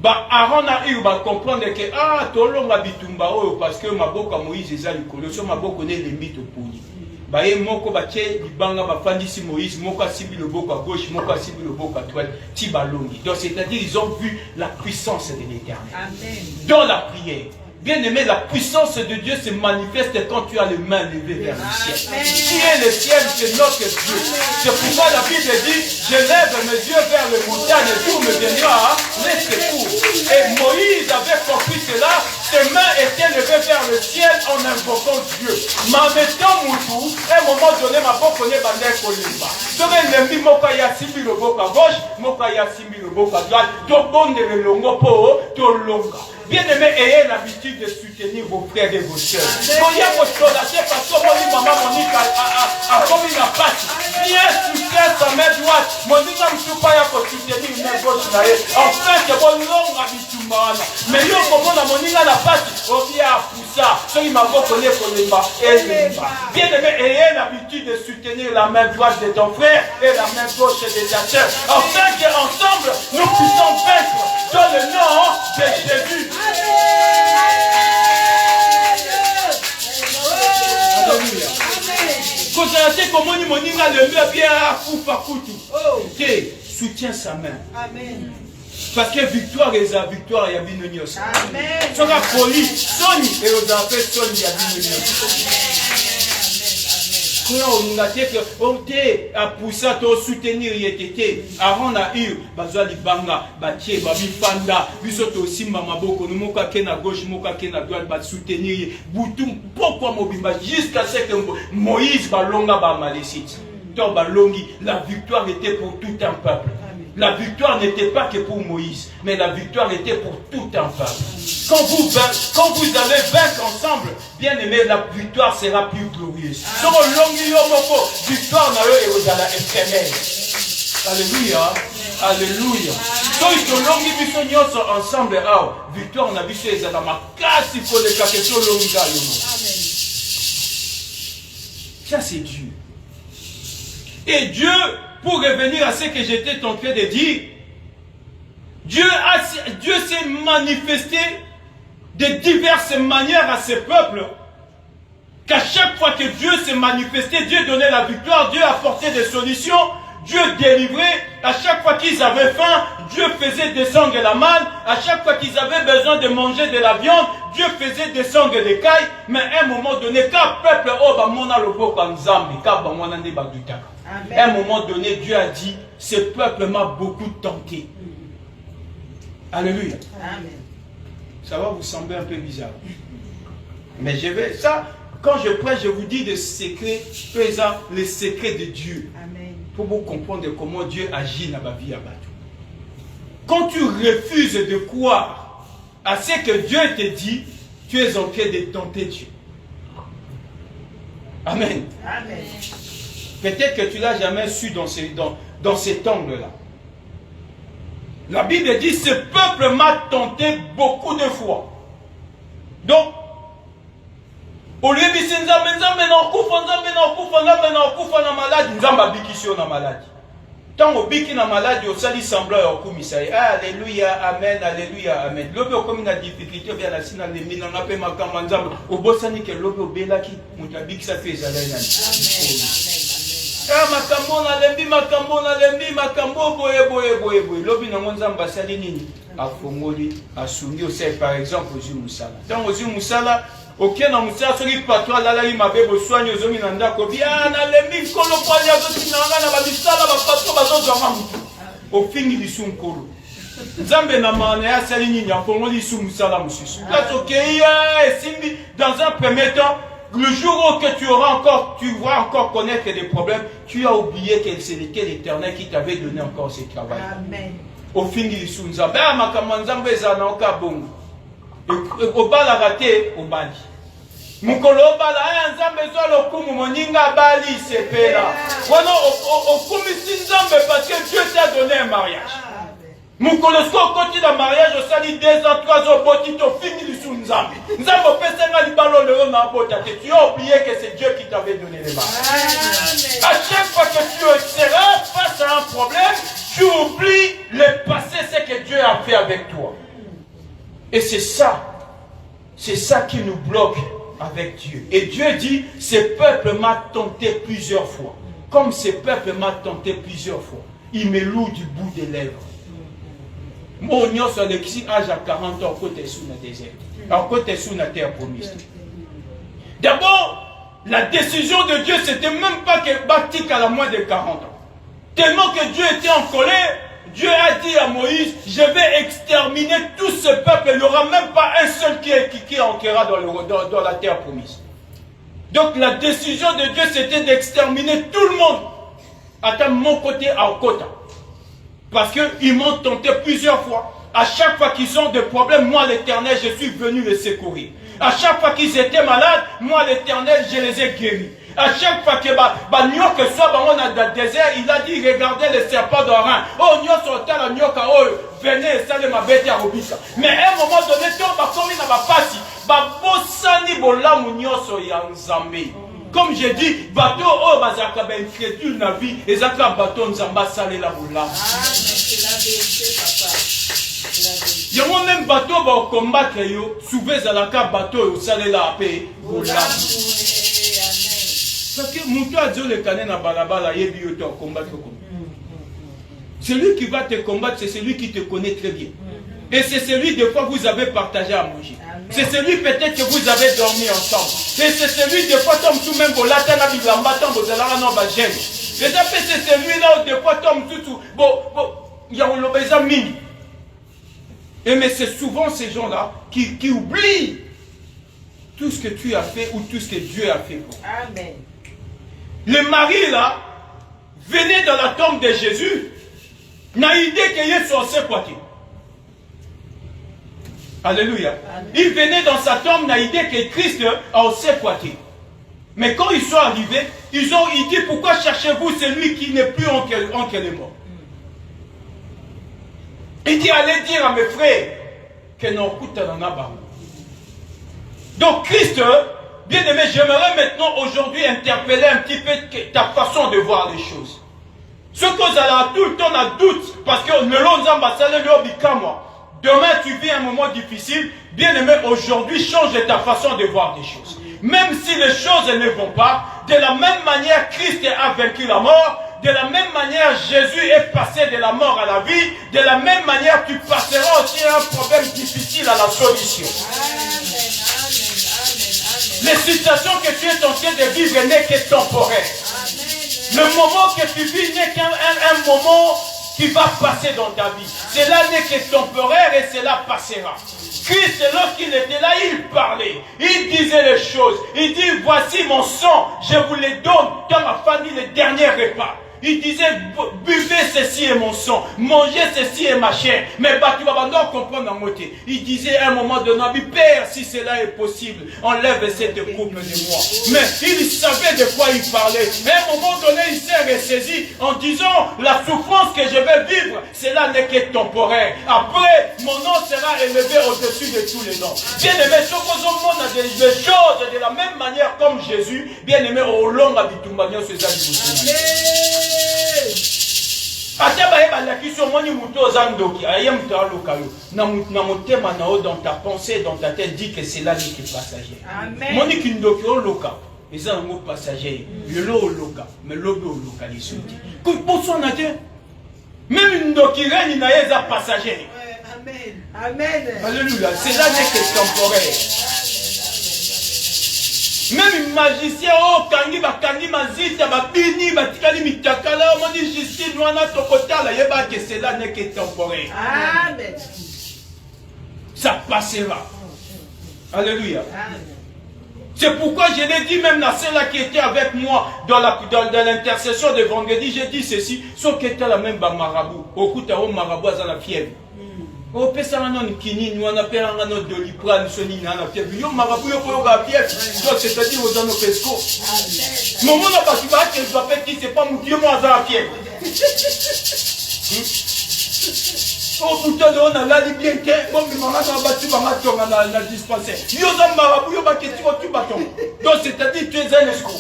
Aaron a eu à comprendre que tolonga bitumba parce que Maboka Moïse est allé colossio Maboko ne les mythes au poli. Baye moko bache libanga bafandisi Moïse moko asibi le boko à gauche moko asibi le boko à droite tibalongi. Donc c'est-à-dire ils ont vu la puissance de l'Éternel. Dans la prière. Bien aimé, la puissance de Dieu se manifeste quand tu as les mains levées vers le ciel. Qui est le ciel, c'est notre Dieu. C'est pourquoi la Bible dit, je lève mes yeux vers le montagne et tout me viendra les secours. Et Moïse avait compris cela, ses mains étaient levées vers le ciel en invoquant Dieu. Ma mettant Moutou, à un moment donné, ma boque connaît Bandé Kolimba. Donc elle dit, Moka Yassimi le bok à gauche, Moka Yassimi le bok à droite, donc bon de le longo po, to longa. Bien aimé, ayez l'habitude de soutenir vos frères et vos sœurs. Voyez vos soldatés parce que maman Monique a commis la passe. Bien soutient sa main droite. Monique a mis pas à soutenir une main gauche. Enfin, c'est bon, long à Bitumbana. Mais yo, comment la Monique a la passe, on vient à Poussa. Ceux qui m'ont connu pour les bas et les bas. Bien aimé, ayez l'habitude de soutenir la main droite de ton frère et la main gauche de ta sœur. Afin qu'ensemble, nous puissions vaincre dans le nom de Jésus. Considérez comment il moninga Kutu. Oh. Soutiens sa main. Amen. Parce que victoire est la victoire, il y a bien une chose. Amen. Sur la folie, Sony, et aux affaires, Sony, il y a bien une chose. Quand on a dit que on t'est à pousser à soutenir, il était avant la eu, bazwa libanga, batie, babi fanda, bisoto aussi mamaboko, nous moka kena gauche, moka kena droite, bat soutenir, boutum, pourquoi mobimba, jusqu'à ce que Moïse balonga ba malécite. Donc balongi, la victoire était pour tout un peuple. La victoire n'était pas que pour Moïse, mais la victoire était pour tout un peuple. Quand vous allez vaincre ensemble, bien aimé, la victoire sera plus glorieuse. Victoire Alléluia. Alléluia. Ensemble, victoire na biso ezala makasi pour les questions longa. Ça c'est Dieu. Et Dieu, pour revenir à ce que j'étais en train de dire, Dieu s'est manifesté de diverses manières à ses peuples. Qu'à chaque fois que Dieu s'est manifesté, Dieu donnait la victoire, Dieu apportait des solutions, Dieu délivrait. À chaque fois qu'ils avaient faim, Dieu faisait descendre la manne. À chaque fois qu'ils avaient besoin de manger de la viande, Dieu faisait descendre des cailles. Mais à un moment donné, quand le peuple, à un moment donné, Dieu a dit, ce peuple m'a beaucoup tenté. Alléluia. Amen. Ça va vous sembler un peu bizarre. Mais je vais, ça, quand je prêche, je vous dis des secrets, présents, les secrets de Dieu. Amen. Pour vous comprendre comment Dieu agit dans ma vie à Batou. Quand tu refuses de croire à ce que Dieu te dit, tu es en train de tenter Dieu. Amen. Amen. Peut-être que tu ne l'as jamais su dans cet angle-là. La Bible dit, ce peuple m'a tenté beaucoup de fois. Donc, au lieu de dire, tant au biki na maladie, au sali semblant au komissaire. Alléluia, amen, alléluia, amen. L'obé au comme une difficulté, vient la sina les mines, on appelle ma camanzambe. Au bossani que l'obé au belaki, moutabik ça fait zalaina. Ah, makambo na lembi, makambo boye. L'obé na monzamba sali nini. A fongoli, a sungi au sel, par exemple, aux yeux moussala. Tant aux yeux moussala, aucun homme ça sur patron là il m'a bébé soigne aux hommes nanda ko bien na lembi kolo kwa ya zo tinanga na babisala ba patron bazo zama au fini du sunkolo nzambe na mana ya sali nini ya fongo li sumusala mususu là et simbi dans un premier temps le jour où que tu vas encore connaître des problèmes, tu as oublié que c'est l'Éternel qui t'avait donné encore ce travail. Amen. Au fini du sunzambe ma kamanzambe za na okabongo au bal a raté au bali. Mukolo bala nzambe zo lokumu moninga bali sepela. Voilà au kumisi nzambe parce que Dieu t'a donné un mariage. Mukolo sko koti da mariage au sali 2 ans 3 ans botito fini du nzambe. Nzambe pesenga libalo le na bota tu as oublié que c'est Dieu qui t'avait donné le mariage. À chaque fois que tu seras face à un problème, tu oublies le passé, ce que Dieu a fait avec toi. Et c'est ça qui nous bloque avec Dieu. Et Dieu dit, ce peuple m'a tenté plusieurs fois. Comme ce peuple m'a tenté plusieurs fois, il me loue du bout des lèvres. Mon union sur l'exil, âge à 40 ans, côté sous la désert. Alors, côté sous la terre promise. D'abord, la décision de Dieu, c'était même pas que Baptique à la moins de 40 ans. Tellement que Dieu était en colère, Dieu a dit à Moïse, je vais exterminer tout ce peuple. Il n'y aura même pas un seul qui entrera dans la terre promise. Donc la décision de Dieu, c'était d'exterminer tout le monde. À mon côté, à côté. Parce qu'ils m'ont tenté plusieurs fois. À chaque fois qu'ils ont des problèmes, moi l'Éternel, je suis venu les secourir. À chaque fois qu'ils étaient malades, moi l'Éternel, je les ai guéris. À chaque fois que que soit on a dans le désert, il a dit regardez les serpents d'Oran. Oh nyoso tala nyoka oh venez ça ma bête à robisa. Mais à un moment donné, on va comme il n'a pas passé. Bosani bolamu nyoso ya nzambe. Comme j'ai dit, bateau oh bazaka ben crédule na vie, et zaka bateau nzamba salé la bolamu. C'est la vérité, papa. Il y a même bateau va combattre yo, souvez à la bateau au salé la paix bolamu. Parce que Moutou a dit le canet na balabala, yebi yo te combattre comme. Celui qui va te combattre, c'est celui qui te connaît très bien. Et c'est celui de quoi vous avez partagé à manger. C'est celui peut-être que vous avez dormi ensemble. Et c'est celui de quoi tout même vous l'atteint avec la matin, vous allez la nombre gêne. Et c'est celui-là de quoi tout bon, il y a un mini. Et mais c'est souvent ces gens-là qui oublient tout ce que tu as fait ou tout ce que Dieu a fait pour. Amen. Le mari là venait dans la tombe de Jésus. N'a idée qu'il y ait sorcier quoi. Alléluia. Amen. Il venait dans sa tombe, n'a idée que Christ a aussi quoi. Mais quand ils sont arrivés, il dit pourquoi cherchez-vous celui qui n'est plus en quel est mort. Il dit allez dire à mes frères que non coûte n'en a pas. Donc Christ, bien aimé, j'aimerais maintenant aujourd'hui interpeller un petit peu ta façon de voir les choses. Ce que vous allez tout le temps à doute, parce que le long moi. Demain tu vis un moment difficile, bien aimé, aujourd'hui change ta façon de voir les choses. Même si les choses ne vont pas, de la même manière Christ a vaincu la mort, de la même manière Jésus est passé de la mort à la vie, de la même manière tu passeras aussi un problème difficile à la solution. Les situations que tu es en train de vivre n'est que temporaire. Le moment que tu vis n'est qu'un moment qui va passer dans ta vie. Cela n'est que temporaire et cela passera. Christ, lorsqu'il était là, il parlait. Il disait les choses. Il dit, voici mon sang, je vous les donne dans ma famille le dernier repas. Il disait, buvez ceci est mon sang, mangez ceci est ma chair. Mais tu vas comprendre en moitié. Il disait à un moment donné, Père, si cela est possible, enlève cette coupe de moi. Mais il savait de quoi il parlait. Mais à un moment donné, il s'est ressaisi en disant, la souffrance que je vais vivre, cela n'est que temporaire. Après, mon nom sera élevé au-dessus de tous les noms. Bien aimé, ce qu'on a des choses de la même manière comme Jésus, bien aimé, au long de la vie, dans ta pensée, dans ta tête, dit que c'est là qui est passager. Monique une loca, ils ont un mot passager. Le lot loca, mais l'eau loca, ils sont dit. Pour son adieu, même une dokirène, il n'a pas passager. Amen. Amen. Alléluia, c'est là que temporaire. Même magicien, oh, kangi mazita, bini, batikali mitakala, on dit Justine, wana tokotala, yeba que cela n'est que temporaire. Amen. Ça passera. Alléluia. C'est pourquoi je l'ai dit même à ceux-là qui étaient avec moi dans l'intercession de vendredi, j'ai dit ceci, ceux qui étaient la même marabout, au coup de marabout à la fièvre. Oh, personne n'a kini, nous on appelle un autre de l'Iprane, Sony, n'a pas fièvre. Yo, marabout, yo, pour la fièvre, c'est-à-dire aux anneaux pesco. Mon monde n'a pas su battre, je dois faire qui, c'est pas mon Dieu, moi, à la fièvre. Oh, putain, on a là, bien que, bon, mais maman a battu, maman a la dispensaire. Yo, dans marabout, yo, ma question, tu bâton. Donc, c'est-à-dire, tu es un escroc.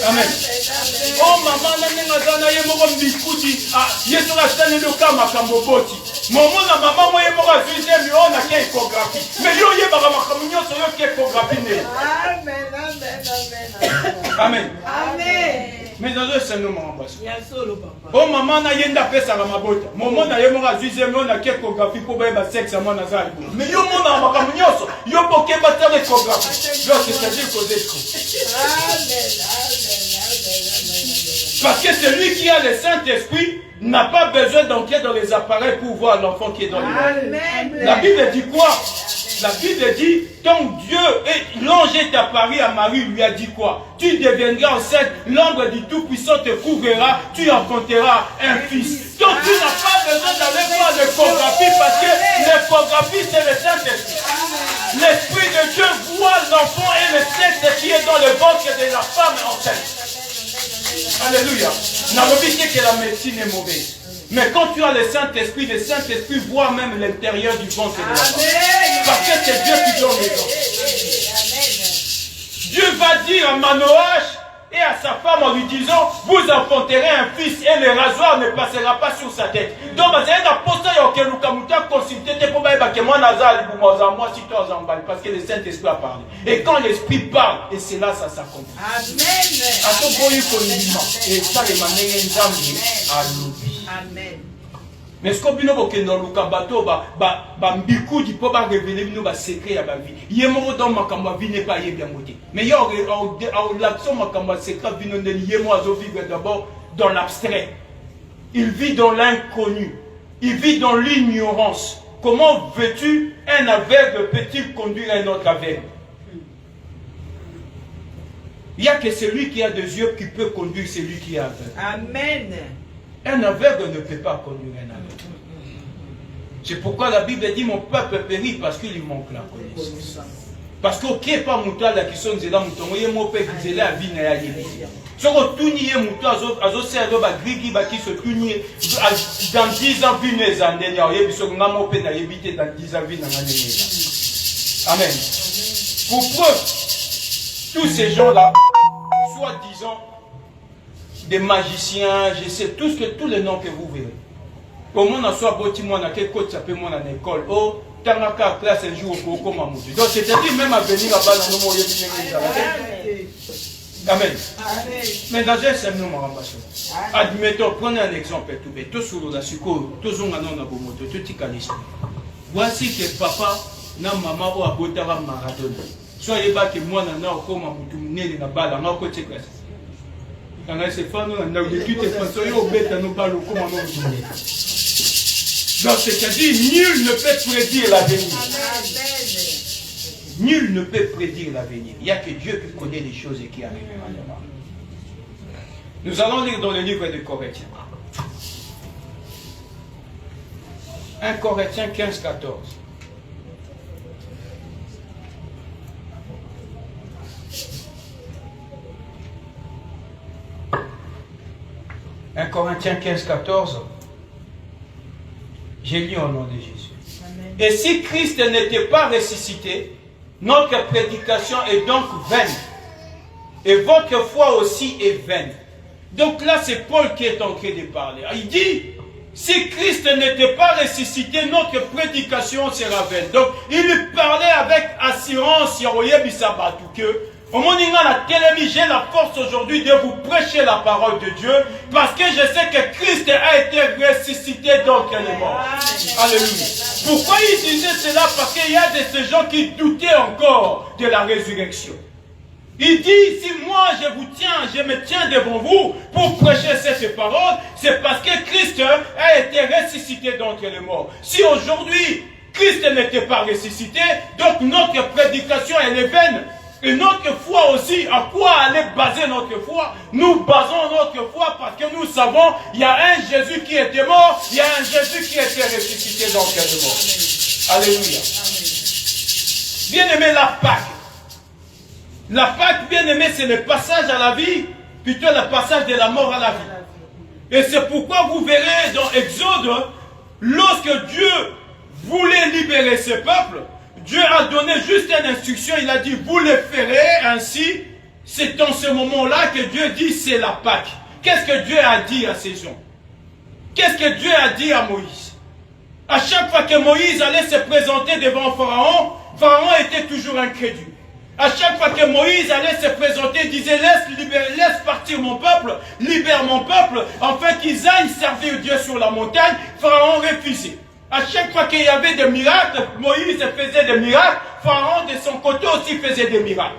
Amen. Oh maman nanga ye moko mbikuti yesu kasani lokama kamboboti momo na mama moye moko azuize mi ona ke échographie mais yo yebaka makambo nyonso yo ke échographie ne. Amen. Amen. Mais dans le Seigneur m'embrasse. Oh maman na yenda pesa la mabota momo na ye moko azuize mi ona ke échographie pour ba sexe à moi na zali mais yo mona makambo nyonso yo boke battre échographie yo c'est-à-dire cause escroc. Parce que celui qui a le Saint-Esprit n'a pas besoin d'entrer dans les appareils pour voir l'enfant qui est dans le monde. La Bible dit quoi? La Bible dit, quand Dieu et l'ange est apparu à Marie, lui a dit quoi? Tu deviendras enceinte, l'ange du Tout-Puissant te couvrira, tu enfanteras un fils. Donc tu n'as pas besoin d'aller voir l'échographie parce que l'échographie c'est le Saint-Esprit. L'Esprit de Dieu voit l'enfant et le sexe qui est dans le ventre de la femme enceinte. Alléluia. N'a pas dit que la médecine est mauvaise. Mais quand tu as le Saint-Esprit voit même l'intérieur du ventre de la femme. Parce que c'est Dieu qui donne les enfants. Dieu va dire à Manoach et à sa femme en lui disant, vous enfanterez un fils et le rasoir ne passera pas sur sa tête. Donc, vous avez la posture que nous avons consulté pour que moi, parce que le Saint-Esprit a parlé. Et quand l'Esprit parle, et c'est là, ça s'accomplit. Amen. Amen. Mais ce que nous avons luka bato ba mbiku di po ba révéler nous ba secret ya ba vie. Yemo dans makambo vie n'est pas bien moté. Mais il y a l'action makambo secret vie non yemo azo vivre d'abord dans l'abstrait. Il vit dans l'inconnu. Il vit dans l'ignorance. Comment veux-tu un aveugle peut-il conduire un autre aveugle? Il n'y a que celui qui a des yeux qui peut conduire celui qui est aveugle. Amen. Un aveugle ne peut pas conduire un aveugle. C'est pourquoi la Bible dit mon peuple périt parce qu'il lui manque la connaissance. Parce que qui n'est pas moutal qui sont là mouton, il y a mon père qui est là vie na yébi. Ce que tout n'y est mouton azo serdo ba grigi ba qui se tunye dans 10 ans vie les années ya yebi so ngamo pe na yébité dans 10 ans vie na ngane. Amen. Pour preuve, tous ces gens-là, soi-disant des magiciens, je sais, tous les noms que vous verrez. Au monde en soit beau, moi, dans quel côté ça peut moi dans l'école. Oh, Tangaka classe un jour au comme Amoudou. Donc c'est-à-dire même à venir là-bas dans nos moyens. Amen. Mais dans un seul nom, admettons, prenez un exemple tout bête. Tout sur la succo, tout sur la non abomoto, tout y calisse. Voici que papa, na maman ou abotara Maradona. Soyez pas que moi, nana, comme Amoudou, né dans la balle, dans côté classe. Donc c'est-à-dire, nul ne peut prédire l'avenir. Nul ne peut prédire l'avenir. Il n'y a que Dieu qui connaît les choses et qui arrivent. Nous allons lire dans le livre de Corinthiens. 1 Corinthiens 15, 14. « 1 Corinthiens 15, 14, j'ai lu au nom de Jésus. Amen. Et si Christ n'était pas ressuscité, notre prédication est donc vaine. Et votre foi aussi est vaine. » Donc là, c'est Paul qui est en train de parler. Il dit, si Christ n'était pas ressuscité, notre prédication sera vaine. Donc, il parlait avec assurance, au monde, j'ai la force aujourd'hui de vous prêcher la parole de Dieu parce que je sais que Christ a été ressuscité donc il est mort. Alléluia. Pourquoi il disait cela? Parce qu'il y a de ces gens qui doutaient encore de la résurrection. Il dit, si moi je me tiens devant vous pour prêcher cette parole, c'est parce que Christ a été ressuscité donc il est mort. Si aujourd'hui Christ n'était pas ressuscité, donc notre prédication elle est vaine. Et notre foi aussi, à quoi aller baser notre foi? Nous basons notre foi parce que nous savons il y a un Jésus qui était mort, il y a un Jésus qui était ressuscité donc il est mort. Alléluia. Bien-aimé, la Pâque. La Pâque, bien-aimé, c'est le passage à la vie, plutôt le passage de la mort à la vie. Et c'est pourquoi vous verrez dans Exode, lorsque Dieu voulait libérer ce peuple, Dieu a donné juste une instruction, il a dit, vous le ferez ainsi. C'est en ce moment-là que Dieu dit, c'est la Pâque. Qu'est-ce que Dieu a dit à ces gens? Qu'est-ce que Dieu a dit à Moïse? À chaque fois que Moïse allait se présenter devant Pharaon, Pharaon était toujours incrédule. À chaque fois que Moïse allait se présenter, il disait, laisse partir mon peuple, libère mon peuple, afin qu'ils aillent servir Dieu sur la montagne. Pharaon refusait. À chaque fois qu'il y avait des miracles, Moïse faisait des miracles, Pharaon de son côté aussi faisait des miracles.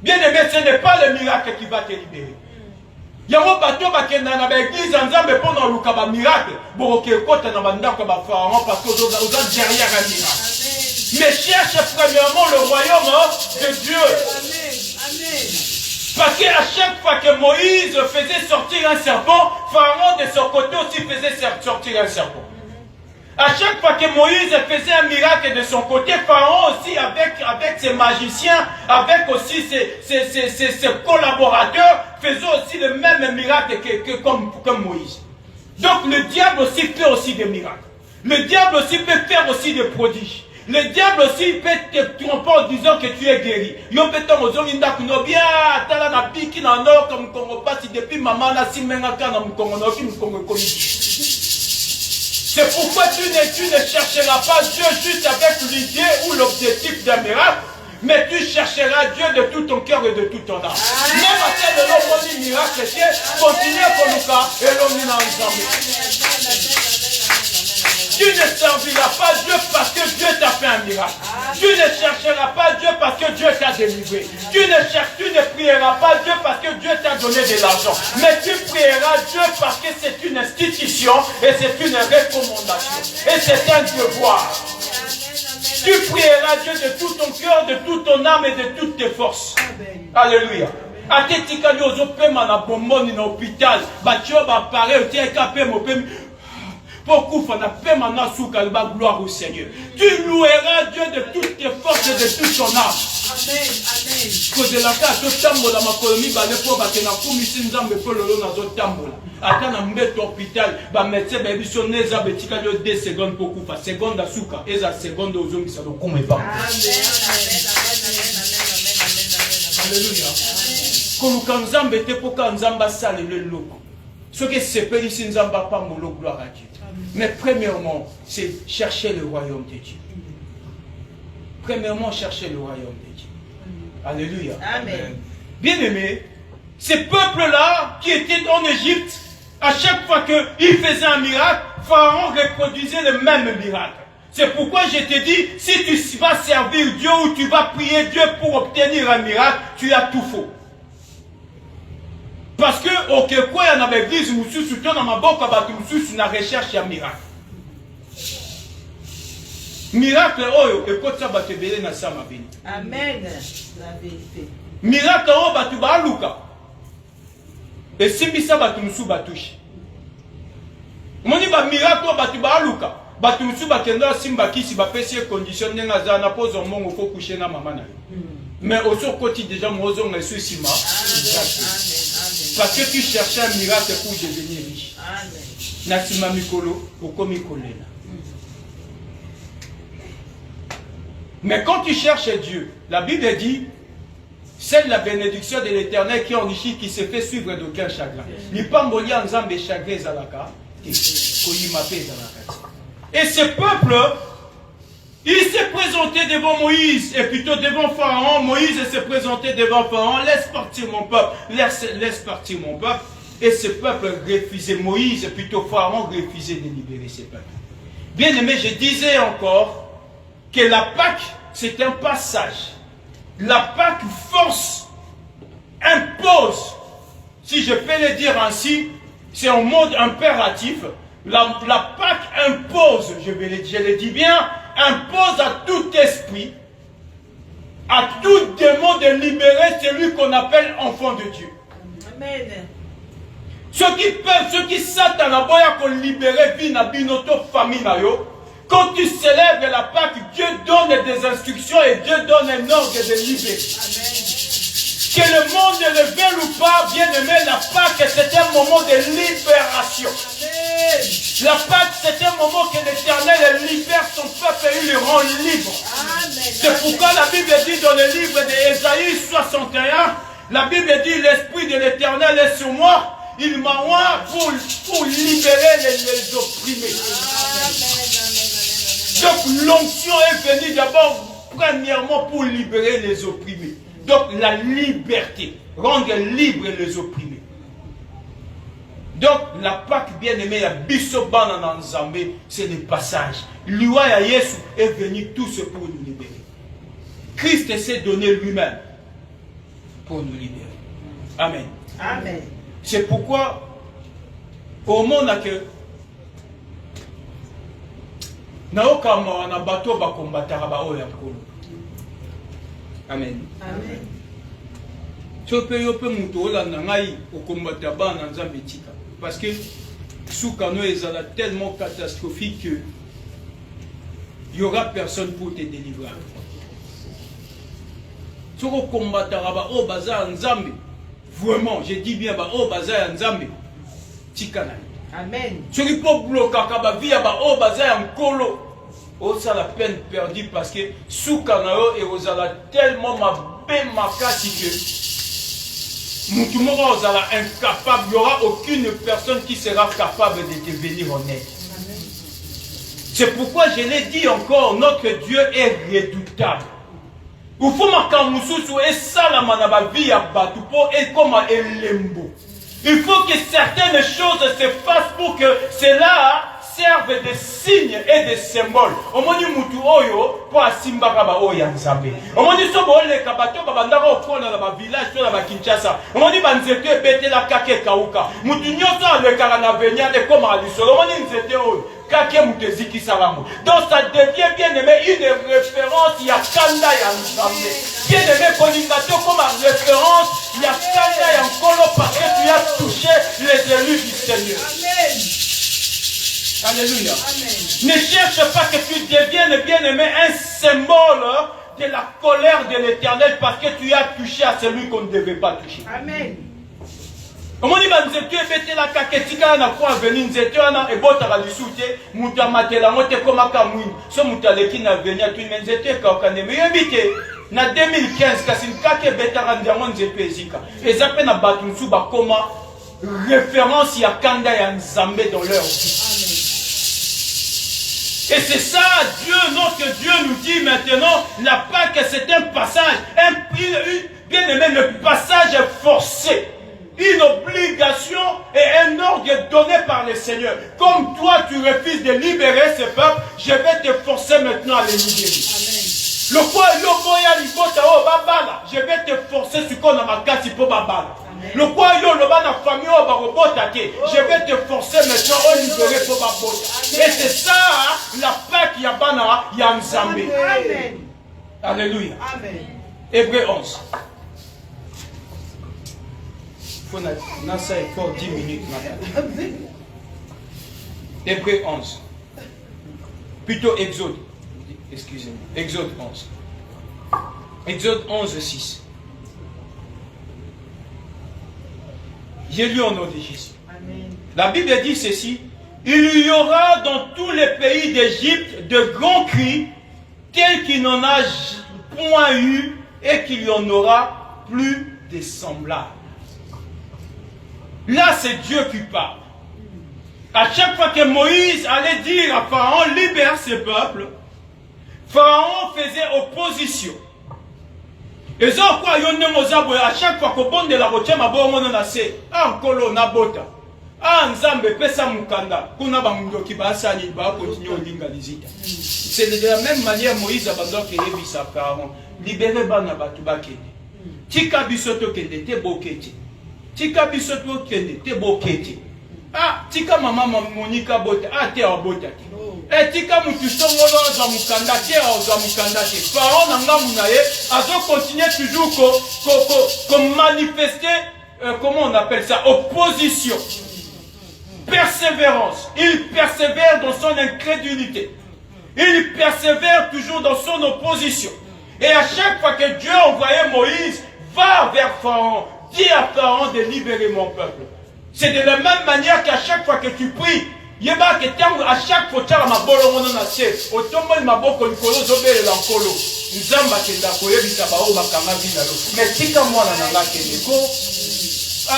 Bien aimé, ce n'est pas le miracle qui va te libérer. Il y a un bateau qui est dans l'église pendant le miracle, parce que vous êtes derrière un miracle. Mais cherche premièrement le royaume de Dieu. Parce qu'à chaque fois que Moïse faisait sortir un serpent, Pharaon de son côté aussi faisait sortir un serpent. À chaque fois que Moïse faisait un miracle de son côté, Pharaon aussi, avec ses magiciens, avec aussi ses collaborateurs, faisait aussi le même miracle comme Moïse. Donc le diable aussi fait aussi des miracles. Le diable aussi peut faire aussi des prodiges. Le diable aussi peut te tromper en disant que tu es guéri. Yo peut t'en dire que bien, t'as la pique dans l'or comme Congo passe depuis maman la simenga kana mkongo no kim kongo komi. C'est pourquoi tu ne chercheras pas Dieu juste avec l'idée ou l'objectif d'un miracle, mais tu chercheras Dieu de tout ton cœur et de toute ton âme. Même à tel de l'homme miracle, continue à colocar et l'homme n'a ensemble. Tu ne serviras pas Dieu parce que Dieu t'a fait un miracle. Tu ne chercheras pas Dieu parce que Dieu t'a délivré. Tu ne prieras pas Dieu parce que Dieu t'a donné de l'argent. Mais tu prieras Dieu parce que c'est une institution et c'est une recommandation. Et c'est un devoir. Tu prieras Dieu de tout ton cœur, de toute ton âme et de toutes tes forces. Alléluia. Atetika ni ozopema na bomboni na hôpital. Batio ba pare otie kapé mo pem. Beaucoup font appel maintenant sous Kalba, gloire au Seigneur. Tu loueras Dieu de toutes tes forces et de toute ton âme. Amen. Amen. Cause la carte au tambola ma colonie ba le po ba tena kumisi nzambe po lolo na zo tambola. Ata na mbeto hôpital ba médecin ba biso neza betika yo 2 secondes pour kufa. Seconde asuka eza seconde ozongisa do kumeba. Amen. Alléluia. Koluka nzambe te poka nzamba sale le loko. Ce qui se peut ici nzamba pa molo gloire à Dieu. Mais premièrement, c'est chercher le royaume de Dieu. Premièrement, chercher le royaume de Dieu. Alléluia. Amen. Bien-aimés, ces peuples-là qui étaient en Égypte, à chaque fois qu'ils faisaient un miracle, Pharaon reproduisait le même miracle. C'est pourquoi je te dis, si tu vas servir Dieu ou tu vas prier Dieu pour obtenir un miracle, tu as tout faux. Parce que, ok, quoi, il y a une église, tu dans ma boca, tu une recherche un miracle. Miracle, oh, et quand ça va te béler dans sa vie. Amen. La vérité. Miracle, oh, tu vas luka. Et si ça va te nous batouche. Mon dit, miracle, oh, tu vas luka. Tu vas te nous simba qui si va faire condition n'a na pose au monde faut coucher na maman. Mais au sur côté déjà moi on est sur cima. Parce que tu cherchais un miracle pour devenir riche. Amen. Nasima mikolo ou komi kolela. Mais quand tu cherches Dieu, la Bible dit, c'est la bénédiction de l'Éternel qui enrichit, qui se fait suivre d'aucun chagrin. L'ipamboli en zambe chagrin zalaka, et ce peuple, il s'est présenté devant Moïse, et plutôt devant Pharaon. Moïse s'est présenté devant Pharaon, laisse partir mon peuple, laisse partir mon peuple. Et ce peuple refusait, Moïse, et plutôt Pharaon refusait de libérer ce peuple. Bien aimé, je disais encore que la Pâque, c'est un passage. La Pâque force, impose, si je peux le dire ainsi, c'est en mode impératif. La Pâque impose, je le dis bien, impose à tout esprit, à tout démon de libérer celui qu'on appelle enfant de Dieu. Amen. Ceux qui savent à la boya qu'on libère vie na binoto famille na yo. Quand tu célèbres la Pâque, Dieu donne des instructions et Dieu donne un ordre de libérer. Amen. Que le monde ne le veuille ou pas, bien aimé, la Pâque c'est un moment de libération. Amen. La Pâque c'est un moment que l'Éternel libère son peuple et il le rend libre. Amen. C'est pourquoi la Bible dit dans le livre d'Ésaïe 61, la Bible dit l'Esprit de l'Éternel est sur moi. Il m'a oint pour libérer les opprimés. Donc l'onction est venue d'abord, premièrement, pour libérer les opprimés. Donc la liberté, rendre libre les opprimés. Donc la Pâque bien-aimée, la Bissobana dans Zambé, c'est le passage. L'Iwa Yesu est venu tout ce pour nous libérer. Christ s'est donné lui-même pour nous libérer. Amen. Amen. C'est pourquoi, au monde que naokama na bato bakombataka ba oya nkolo. Amen. Amen. Sope yo pe muto olanda ngai okombata bana nzambe tika. Parce que soukano ezala tellement catastrophique que il y aura personne pour te délivrer. Soko kombataka ba o baza nzambe. Vraiment, je dis bien, oh, bazar nzambe, tikana. Amen. Ce qui peut bloquer la vie, oh, bazar en colo. Oh, ça la peine perdue parce que sous Kanao et aux ala tellement ma belle makasi que Moutoumora aux ala incapable, il n'y aura aucune personne qui sera capable de devenir honnête. C'est pourquoi je l'ai dit encore, notre Dieu est redoutable. Il faut que il faut que certaines choses se fassent pour que cela serve de signes et de symboles. Omoni mutu oyo po asimbaka ba oyo nzambe. Omoni so boleka bato babandaka okona na ba village to na ba Kinshasa. Omoni banzete ebetela kake kauka. Mutu nyoso alekaka na venia de koma lisolo. Omoni nzete oyo kake mutu ezikisa bango. Donc ça devient bien aimé une référence ya kanda ya nzambe. Bien aimé kolingato comme référence ya kanda ya nkolo parce que tu as touché les élus du Seigneur. Amen. Alléluia. Amen. Ne cherche pas que tu deviennes, bien-aimé, un symbole de la colère de l'Éternel parce que tu as touché à celui qu'on ne devait pas toucher. Amen. Comment dit que tu es la kaketika na kwa venir nzeto na ebota la lisute muta matela mote koma kamwini so muta leki na venia tu nzeto ka kaneme yebite na 2015 kasi kake betara ndiamo nzeto ezika ezape na batu nsu ba koma référence ya kanda ya nzambe dans leur vie. Et c'est ça, Dieu, notre Dieu nous dit maintenant, la Pâque c'est un passage, bien aimé, le passage forcé, une obligation et un ordre donné par le Seigneur. Comme toi tu refuses de libérer ce peuple, je vais te forcer maintenant à les libérer. Le quoi je vais te forcer sur qu'on a ma carte pour babala. Le quoi le bana famille au barobotake, je vais te forcer maintenant à libérer pour babota. Et c'est ça la Pâque yabana yamzambe. Amen. Alléluia. Amen. Hébreu 11. Il faut 10 minutes maintenant. Hébreu 11. Plutôt Exode. Excusez-moi. Exode 11. Exode 11, 6. J'ai lu au nom de Jésus. Amen. La Bible dit ceci. Il y aura dans tous les pays d'Égypte de grands cris, tels qu'il n'en a point eu et qu'il y en aura plus de semblables. Là, c'est Dieu qui parle. À chaque fois que Moïse allait dire à Pharaon, libère ce peuple, Pharaon faisait opposition. Et ça, quoi, à chaque fois qu'on bonne de la route, ma bonne on a assez. Ah, nkolo na bota. Ah, nzambe pesa mukanda. Kuna bango ki ba sani ba continuer au linga lisita. C'est de la même manière Moïse a besoin que yebisa Pharaon. Libérez bana batu bakende. Tika bisoto kende te boketi. Tika bisoto kende te boketi. Ah, tika mama Monica bota. Ah, te abota te. Et tika mutu songolo za mukanda te za mukanda te. Pharaon nanga munaye azo continuer toujours comme manifester comment on appelle ça, opposition. Persévérance. Il persévère dans son incrédulité. Il persévère toujours dans son opposition. Et à chaque fois que Dieu envoyait Moïse, va vers Pharaon, dis à Pharaon de libérer mon peuple. C'est de la même manière qu'à chaque fois que tu pries, yeba que à chaque fois que tu as ma bolongo na se, otombo ma boko likolo zobele la nkolo. Nzamba kenda koyebisa ba o bakanga binalo. Mais tika mwana na nga kendeko. À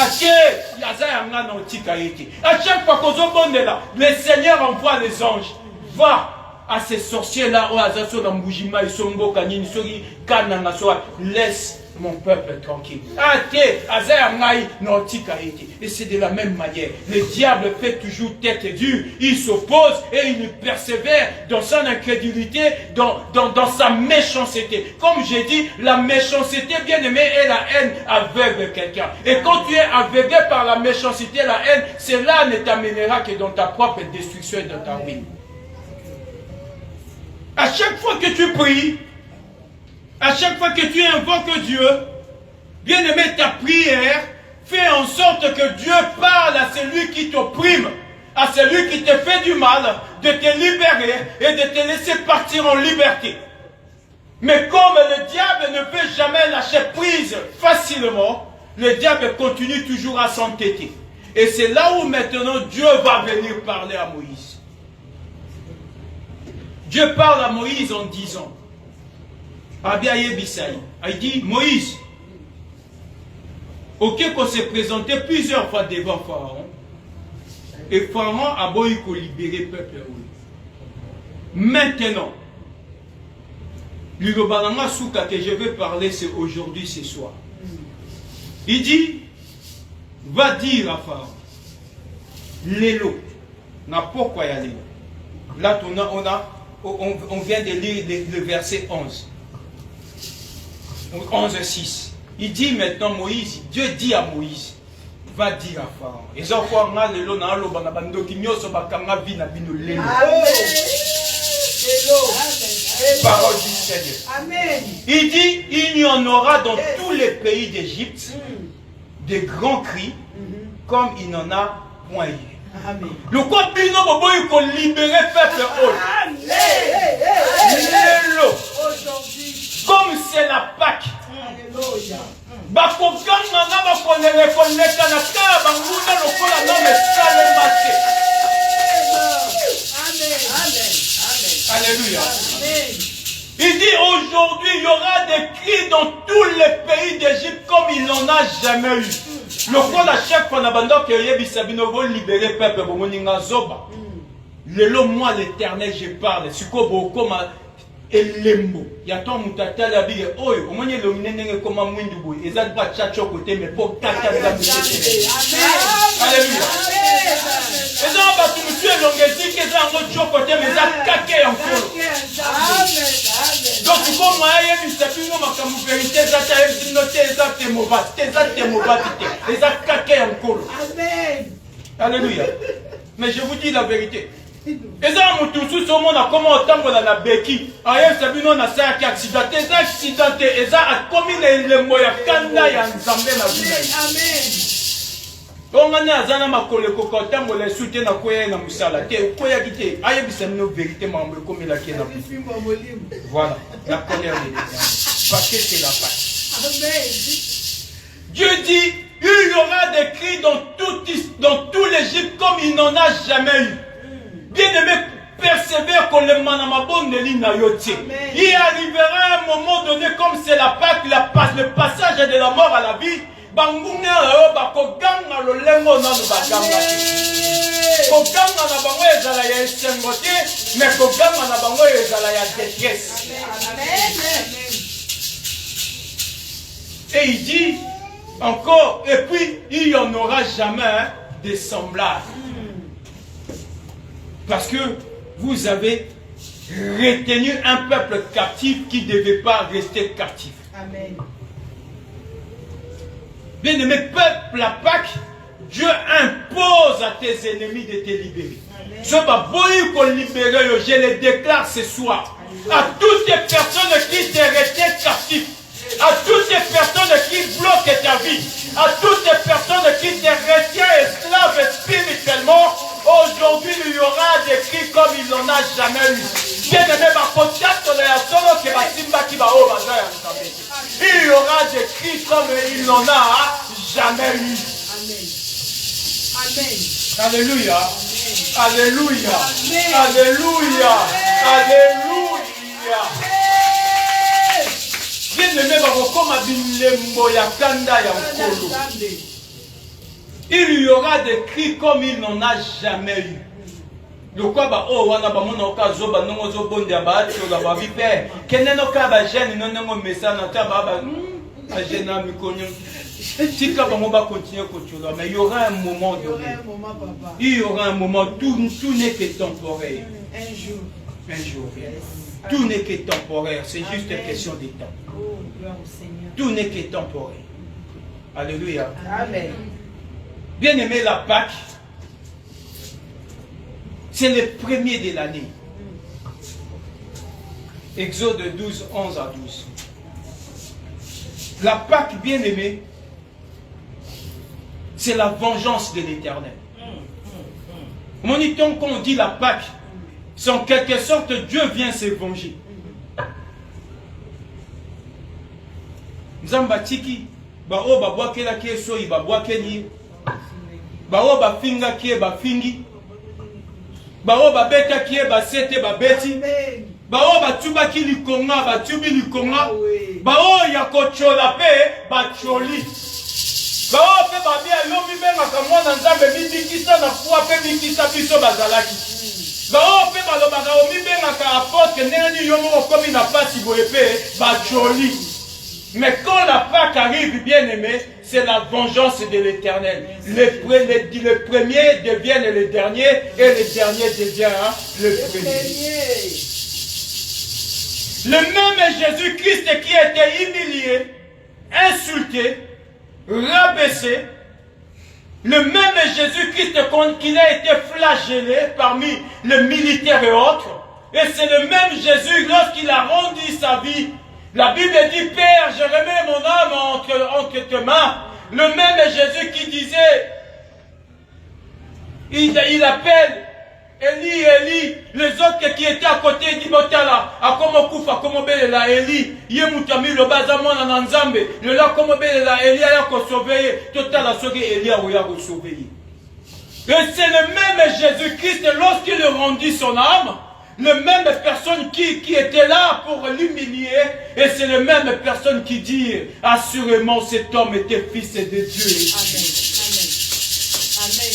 chaque fois qu'on le Seigneur envoie les anges. Va à ces sorciers-là, laisse mon peuple tranquille. Et c'est de la même manière. Le diable fait toujours tête dure. Il s'oppose et il persévère dans son incrédulité, dans sa méchanceté. Comme j'ai dit, la méchanceté, bien aimé, est la haine aveugle quelqu'un. Et quand tu es aveuglé par la méchanceté, la haine, cela ne t'amènera que dans ta propre destruction et dans ta ruine. À chaque fois que tu pries, à chaque fois que tu invoques Dieu, bien aimé, ta prière fait en sorte que Dieu parle à celui qui t'opprime, à celui qui te fait du mal, de te libérer et de te laisser partir en liberté. Mais comme le diable ne peut jamais lâcher prise facilement, le diable continue toujours à s'entêter. Et c'est là où maintenant Dieu va venir parler à Moïse. Dieu parle à Moïse en disant, il dit, Moïse, ok qu'on s'est présenté plusieurs fois devant Pharaon, et Pharaon a beau libérer le peuple. Maintenant, l'Ilobananga Souka que je vais parler, c'est aujourd'hui, ce soir. Il dit, va dire à Pharaon, Lélo, n'a pourquoi y aller. Là, on vient de lire le verset 11. 11:6. Il dit maintenant Moïse, Dieu dit à Moïse, va dire à Pharaon. Et ça, parole du Seigneur. Amen. Il dit, il y en aura dans tous les pays d'Égypte des grands cris comme il n'en a point eu. Amen. Le quoi bino bobo il faut libérer peuple haut. Aujourd'hui. Comme c'est la Pâque. Alléluia. Bakoganga na bakonele koleka na kala banguna lokola no mesale maté. Amen. Amen. Amen. Alléluia. Amen. Il dit aujourd'hui il y aura des cris dans tous les pays d'Égypte comme il n'en a jamais eu. Le quoi à chaque fois n'abandonne que Yebisabino veut libérer peuple Bomoninga Zoba. Le moi l'Éternel je parle. Sikobo comme Elembo. Il y a ton moutata la bille. Oh, au moins le minenge comme un windubo. Et ça doit tchatcho côté mais pour tata la bille. Alléluia. Et ça va tu me suis l'ongési que ça en autre côté mais ça caqué encore. Donc comme moi il y a du sapino ma comme vérité ça t'as noté ça t'es mauvais. T'es ça t'es mauvais. Et ça caqué encore. Amen. Alléluia. Mais je vous dis la vérité. Et ça, tout ce monde a comment autant dans la béquille. Aïe, Sabino n'a pas accidenté. Les accidentés, et ça a commis les moyens. Kanda ya nzambe na vie. Amen. On a dit à ma collègue quand on les soutient à quoi na musala. Te quoi quitté. Aïe, Bissamino vérité membre comme il a qui na. Voilà, la colère de l'Éternel. Parce que c'est la Pâque. Amen. Dieu dit, il y aura des cris dans tout l'Égypte comme il n'en a jamais eu. Bien-aimé, persévère qu'on le manamabon de l'inayoté. Il arrivera un moment donné, comme c'est la Pâque, le passage de la mort à la vie. Bangunga bakoganga lo lengo na baganga. Koganga na bango ezala ya esengote, mais koganga na bango ezala ya détresse. Et il dit encore, et puis il n'y en aura jamais de semblable. Parce que vous avez retenu un peuple captif qui ne devait pas rester captif. Amen. Bien-aimé peuple, la Pâque, Dieu impose à tes ennemis de te libérer. Je les déclare ce soir. À toutes les personnes qui te restaient captifs, à toutes les personnes qui bloquent ta vie, à toutes les personnes qui te retiennent esclaves spirituellement, aujourd'hui il y aura des cris comme il n'en a jamais eu. Bien-aimé, il y aura des cris comme il n'en a jamais eu. Amen. Alléluia. Amen. Alléluia. Amen. Alléluia. Alléluia. Bien-aimé, il y aura des cris comme il n'en a jamais eu. Le quoi ba oh wana ba mona ka zoba nongo zo bonde ba tiola ba vipe keneno ka ba jeune nongo message na ta ba jeune mi konyo tika ba mo ba continuer ko tiola mais il y aura un moment donné. Il y aura un moment tout n'est que temporaire. Un jour. Un jour. Tout n'est que temporaire, c'est juste une question de temps. Oh, gloire au Seigneur. Tout n'est que temporaire. Alléluia. Amen. Bien-aimé, la Pâque, c'est le premier de l'année. Exode 12, 11 à 12. La Pâque, bien-aimé, c'est la vengeance de l'Éternel. Moniton, quand on dit la Pâque, c'est en quelque sorte Dieu vient se venger. Nzambatiki, ba o ba boake la kie so ba boake ni. Ba o ba finga kie ba fingi. Ba o ba beta kie ba sete ba beti. Ba o ba tuba ki li konga ba tubi li konga. Ba o ya kochola pe ba choli. Ba o pe ba bia yo mi benga ka mwana nzambe mi bikisa na kwa pe bikisa biso bazalaki. Bao pe balobaka omibengaka apôtre ndenge yo moko komi na pasi boye pe bacholi. Mais quand la Pâque arrive, bien aimé, c'est la vengeance de l'Éternel. Le premier devient le dernier et le dernier devient le premier. Le même Jésus-Christ qui a été humilié, insulté, rabaissé, le même Jésus-Christ qui a été flagellé parmi les militaires et autres, et c'est le même Jésus lorsqu'il a rendu sa vie. La Bible dit, Père, je remets mon âme entre tes mains. Le même Jésus qui disait, il appelle Eli, Eli, les autres qui étaient à côté, il dit, Botala, à comment koufa, comment belle la Eli, Yemutami, le bazamon en Nzambe, le là, comment belle la Eli, a sauvé, total a sauvé Eli, a sauvé. Et c'est le même Jésus-Christ, lorsqu'il rendit son âme, le même personne qui était là pour l'humilier, et c'est le même personne qui dit, assurément cet homme était fils de Dieu. Amen. Amen.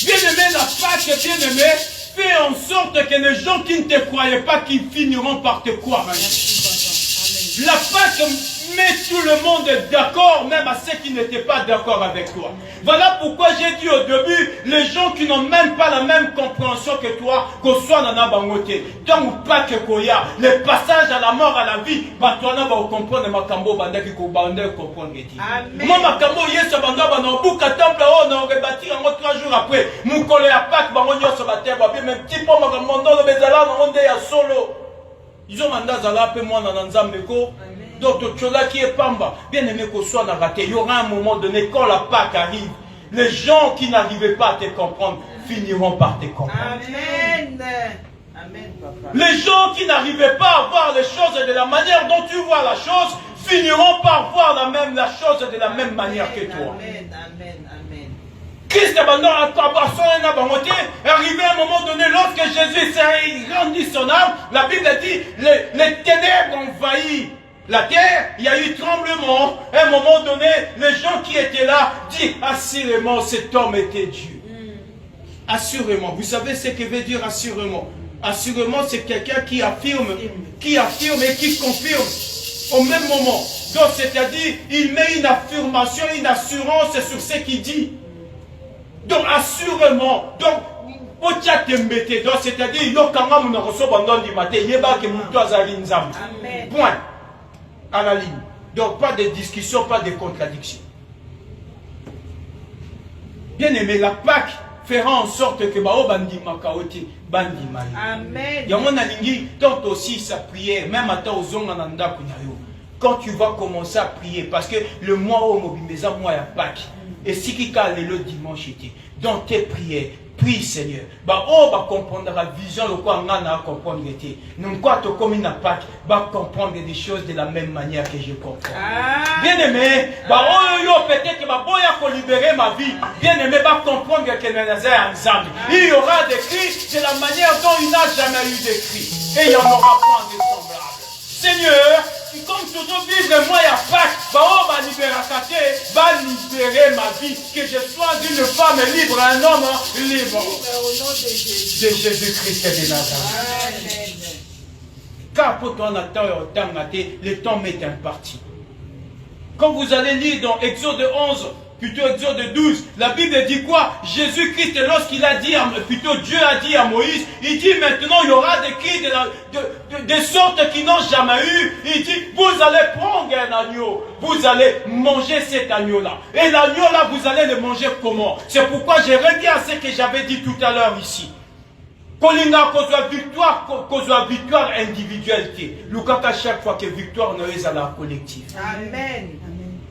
Bien-aimé, la Pâque, bien-aimé, fait en sorte que les gens qui ne te croyaient pas, qui finiront par te croire. Merci, Papa. Amen. La Pâque met tout le monde d'accord, même à ceux qui n'étaient pas d'accord avec toi. Voilà pourquoi j'ai dit au début, les gens qui n'ont même pas la même compréhension que toi, qu'on soit dans la bangoté, tant ou pas que koya, le passage à la mort, à la vie, bah toi là, va comprendre ma cambo, banda qui comprendre. Moi, ma cambo, yes, banda, banda, bouka temple, on a rebâti en 3 jours après. Mon collègue à Pâques, bah, on y a sur la terre, bah, bien, même petit peu, ma cambo, le bezala, on est à solo. Ils ont mandat à la paix, moi, dans Nzambeko. Donc, Tchola qui est pamba, bien aimé qu'on soit dans raté. Il y aura un moment donné, quand la Pâque arrive, les gens qui n'arrivaient pas à te comprendre finiront par te comprendre. Amen. Amen, Papa. Les gens qui n'arrivaient pas à voir les choses de la manière dont tu vois la chose finiront par voir la chose de la même manière que toi. Amen, amen, amen. Christ arrivé à un moment donné, lorsque Jésus s'est rendu son âme, la Bible dit, les ténèbres ont envahi la terre, il y a eu tremblement. À un moment donné, les gens qui étaient là disent, assurément, cet homme était Dieu. Assurément. Vous savez ce que veut dire assurément? Assurément, c'est quelqu'un qui affirme et qui confirme au même moment. Donc, c'est-à-dire, il met une affirmation, une assurance sur ce qu'il dit. Donc, assurément. Donc, c'est-à-dire, il y a quand même du matin, il y a point. À la ligne. Donc, pas de discussion, pas de contradiction. Bien aimé, la Pâque fera en sorte que Bao Bandi Makaoti, Bandi Mali. Amen. Il y a mon alingi, tant aussi sa prière, même à ta ozongananda kunayo. Quand tu vas commencer à prier, parce que le mois au Mobimeza, mois à Pâques, et si qui le dimanche était, dans tes prières, prie Seigneur. Bah on va comprendre la vision de quoi on a comprendre était. Non quoi to comme une Pâques, va comprendre des choses de la même manière que je comprends. Bien aimé, bah oh yo peut-être que bah boya pour libérer ma vie. Bien aimé, va comprendre que nous sommes ensemble. Il y aura des cris de la manière dont il n'a jamais eu de cris. Et il y en aura pas de semblable. Seigneur, comme toujours vivre moi à Pâques, bah on va libérer ma vie, que je sois une femme libre, un homme libre. Au nom de Jésus. De Jésus-Christ de Nazareth. Amen. Car pour toi, le temps m'est imparti. Quand vous allez lire dans Exode 11, plutôt Exode 12, la Bible dit quoi? Jésus-Christ, lorsqu'il a dit, plutôt Dieu a dit à Moïse, il dit maintenant il y aura des cris de sortes qui n'ont jamais eu. Il dit, vous allez prendre un agneau, vous allez manger cet agneau-là. Et l'agneau-là, vous allez le manger comment? C'est pourquoi je reviens à ce que j'avais dit tout à l'heure ici. Kolinga kozwa victoire individuelle. Lukaka chaque fois que victoire ne est à la collective. Amen.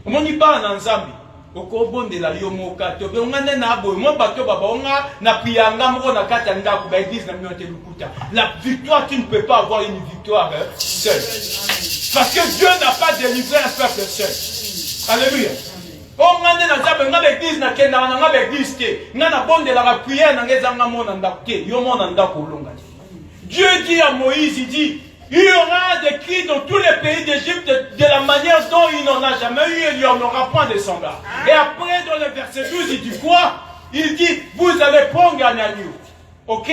On n'y pas en Nzambi. Okobondela yo moka to be ngane na boy mo bato baba onga na prianga mo na kata ndaku ba église na miote lukuta. La victoire, tu ne peux pas avoir une victoire seule. Parce que Dieu n'a pas délivré un peuple seul. Alléluia. Ongane na zabe nga église na kenda na nga église te. Nga na bondela la prière na ngezanga mo na ndaku te. Yo mo na ndaku longa. Dieu dit à Moïse, il dit, il y aura des cris dans tous les pays d'Égypte de la manière dont il n'en a jamais eu et il n'y en aura point de semblable. Et après, dans le verset 12, il dit quoi? Il dit, vous allez prendre un agneau. Ok,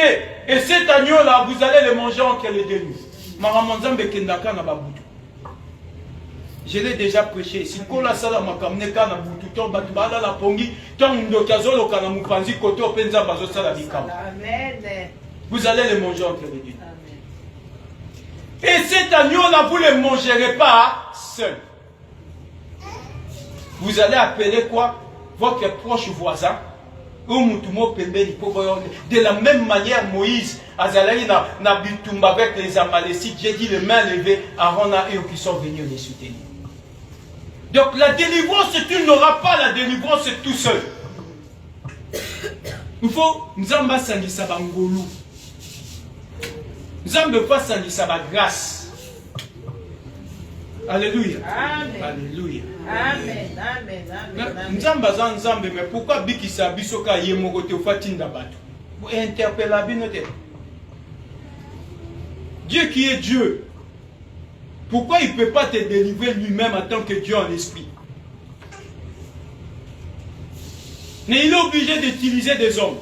et cet agneau-là, vous allez le manger entre les deux nuits. Maramanzambe kendaka na babutu. Je l'ai déjà prêché. Si kola sala makamneka na butu to batbala la pongi, to ndokazolo kana mupanzi koto penza bazo sala bikam. Amen. Vous allez le manger entre les deux. Et cet agneau-là, vous ne le mangerez pas seul. Vous allez appeler quoi? Votre proche voisin. De la même manière, Moïse, Azalaï n'a bitumba avec les Amalécites. J'ai dit les mains levées, Aaron a eux qui sont venus les soutenir. Donc la délivrance, tu n'auras pas la délivrance tout seul. Il faut Nzamba sangisa bangolu. Nzamba pas sangisa ba grâce. Alléluia. Amen. Alléluia. Amen. Amen. Amen. Nzamba za nzambe, mais pourquoi bikisa bisoka yemo kote fatinda batu? Vous interpellez la binote. Dieu qui est Dieu, pourquoi il ne peut pas te délivrer lui-même en tant que Dieu en esprit? Mais il est obligé d'utiliser des hommes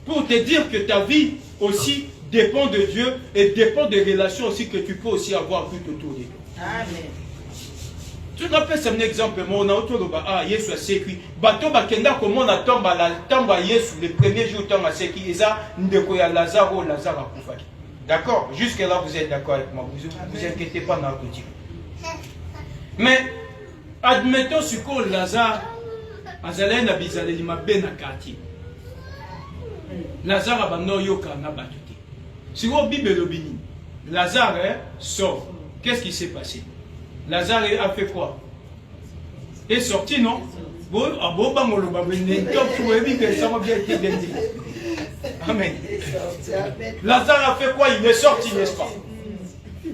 pour te dire que ta vie aussi dépend de Dieu et dépend des relations aussi que tu peux aussi avoir tout autour de toi. Amen. Tu n'as pas un exemple, mais on a autour de Yesu a sécu. Bato bakenda comme on a tombé la tombe à Yesu le premier jour tombe à sécu. Et ça, ndeko ya Lazare a koufaki. D'accord? Jusque là vous êtes d'accord avec moi. Vous inquiétez pas dans le petit. Mais admettons ce que Lazare azalé na bizalé ma ben na quartier. Lazare abano yoka na batuti. Si vous Bible lobini, Lazare sort. Qu'est-ce qui s'est passé? Lazare a fait quoi? Il est sorti, non? Amen. Lazare a fait quoi? Il est sorti, n'est-ce pas?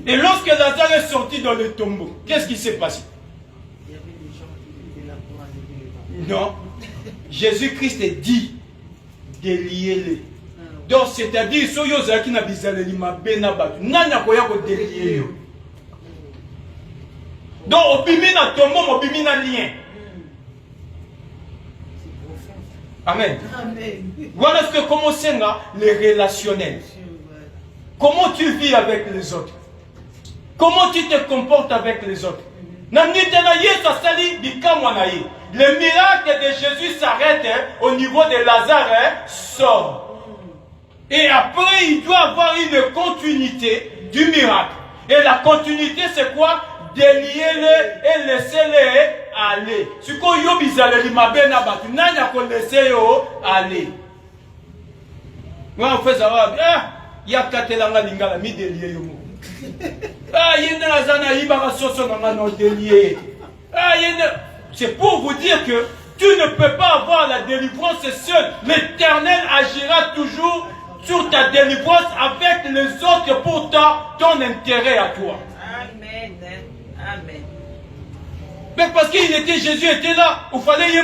Et lorsque Lazare est sorti dans le tombeau, qu'est-ce qui s'est passé? Non. Jésus-Christ dit de lier les. Donc, c'est-à-dire, soyoza qui n'a bizalé ma benabatu. Nanya koya ko délier. Donc, au bimina tombeau, au bimina lien. Amen. Amen. Voilà ce que comment c'est les relationnels. Comment tu vis avec les autres? Comment tu te comportes avec les autres? Le miracle de Jésus s'arrête au niveau de Lazare, sort. Et après, il doit avoir une continuité du miracle. Et la continuité, c'est quoi? Déliez-les et laissez-les aller. Ce qu'on y a bizarre, il m'a bien abattu. N'a qu'on laissé aller. On fait ça. Il y a quatre langues lingala mi délié yo. Ah, il y a des années il va sortir dans nos déliés. Ah, c'est pour vous dire que tu ne peux pas avoir la délivrance seul. L'Éternel agira toujours sur ta délivrance avec les autres pour ton intérêt à toi. Amen. Amen. Mais parce qu'il était, Jésus était là. Il fallait y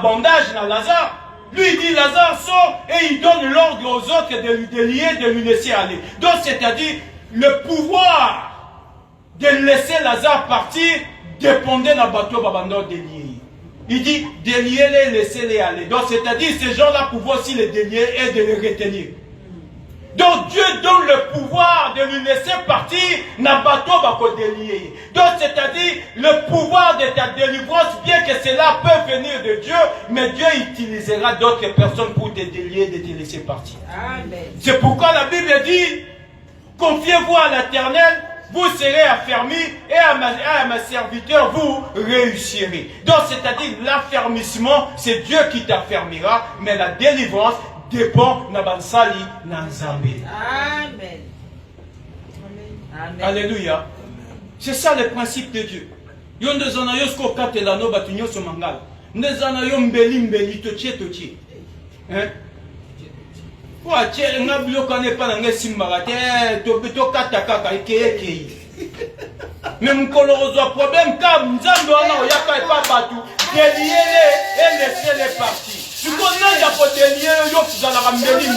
bandage dans Lazare. Lui il dit Lazare sort et il donne l'ordre aux autres de lui délier, de lui laisser aller. Donc c'est-à-dire le pouvoir de laisser Lazare partir dépendait d'un bateau babando délier. Il dit déliez-les, laissez-les aller. Donc c'est-à-dire ces gens-là pouvaient aussi les délier et de les retenir. Donc Dieu donne le pouvoir de lui laisser partir, n'a bateau bako délier. Donc c'est-à-dire le pouvoir de ta délivrance, bien que cela peut venir de Dieu, mais Dieu utilisera d'autres personnes pour te délier, de te laisser partir. Amen. C'est pourquoi la Bible dit, confiez-vous à l'Éternel, vous serez affermis, et à mes serviteurs, vous réussirez. Donc c'est-à-dire l'affermissement, c'est Dieu qui t'affermira, mais la délivrance dépend de Nabansali Nanzambe. Amen. Amen. Alléluia. C'est ça le principe de Dieu. Yon de zanayo sko katela no batunyo so mangala. Ne zanayo mbeli totie. Hein? Kwa che ngablo kane pa nga simbagate to kata kaka ikeye. Même kolorozo problème comme nzambe wana oyaka epa batu, déliez-les et laissez-les partir. Tu connais la potentiel, yo la mbeli.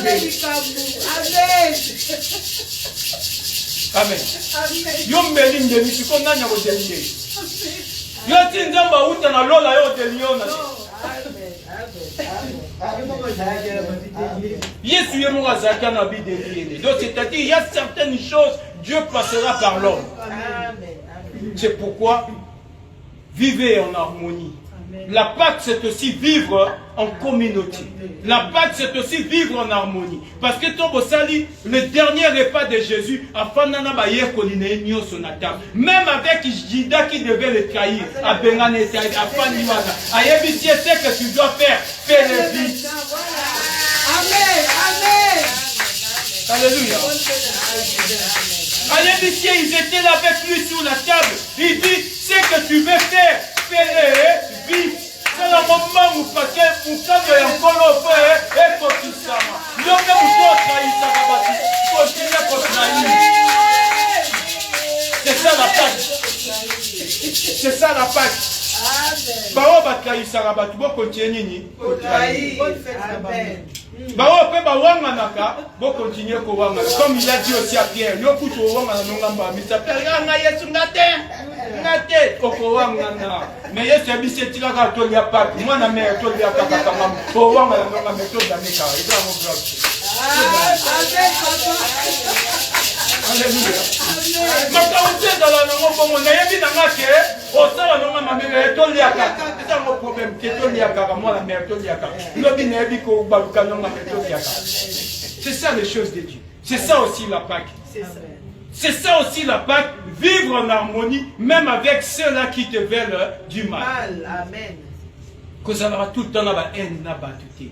Amen. Yo mbeli, tu connais la potentiel. Yo tinzamba uta na lola yo délier na. Amen. Amen. Yesu ye mo azaka na bi de. Donc c'est-à-dire il y a certaines choses Dieu passera par l'homme. C'est pourquoi vivez en harmonie. La Pâque, c'est aussi vivre en communauté. La Pâque, c'est aussi vivre en harmonie. Parce que le dernier repas de Jésus, même avec Judas qui devait le trahir, c'est que tu dois faire. Fais le vite. Amen. Amen. Alléluia. Ils étaient là avec lui sur la table. Il dit, c'est que tu veux faire. Fais-le vite. C'est le moment où parce que vous savez encore le faire et pour tout ça. Nous avons trahir ça. Continuez à trahir. C'est ça la Pâque. C'est ça la Pâque. Bao va trahir ça là-bas. Tu vas continuer ni. Amen. Bao pe ba wanga naka. Bo continuer ko wanga. Comme il a dit aussi à Pierre. Yo kuto wanga na ngamba. Mais ça perd nga Yesu ngate. Ngate oko wanga na. Mais Yesu abisi tika to ya Pâque. Moi na mère to ya Pâque kama. Ko wanga na ngamba méthode d'Amérique. Il va mon grave. Alléluia. Makaute dans la ngombo na yebi na ngake. Osala nonga mameme to liaka. C'est un problème que to liaka moi la mère to liaka. Lobi na yebi ko baluka nonga to liaka. C'est ça les choses de Dieu. C'est ça aussi la Pâque. C'est ça aussi la Pâque, vivre en harmonie, même avec ceux-là qui te veulent du mal. Amen. Que ça aura tout le temps la haine, la batuté.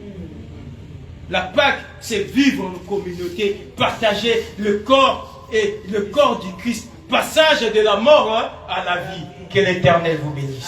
La Pâque, c'est vivre en communauté, partager le corps et le corps du Christ, passage de la mort à la vie. Que l'Éternel vous bénisse.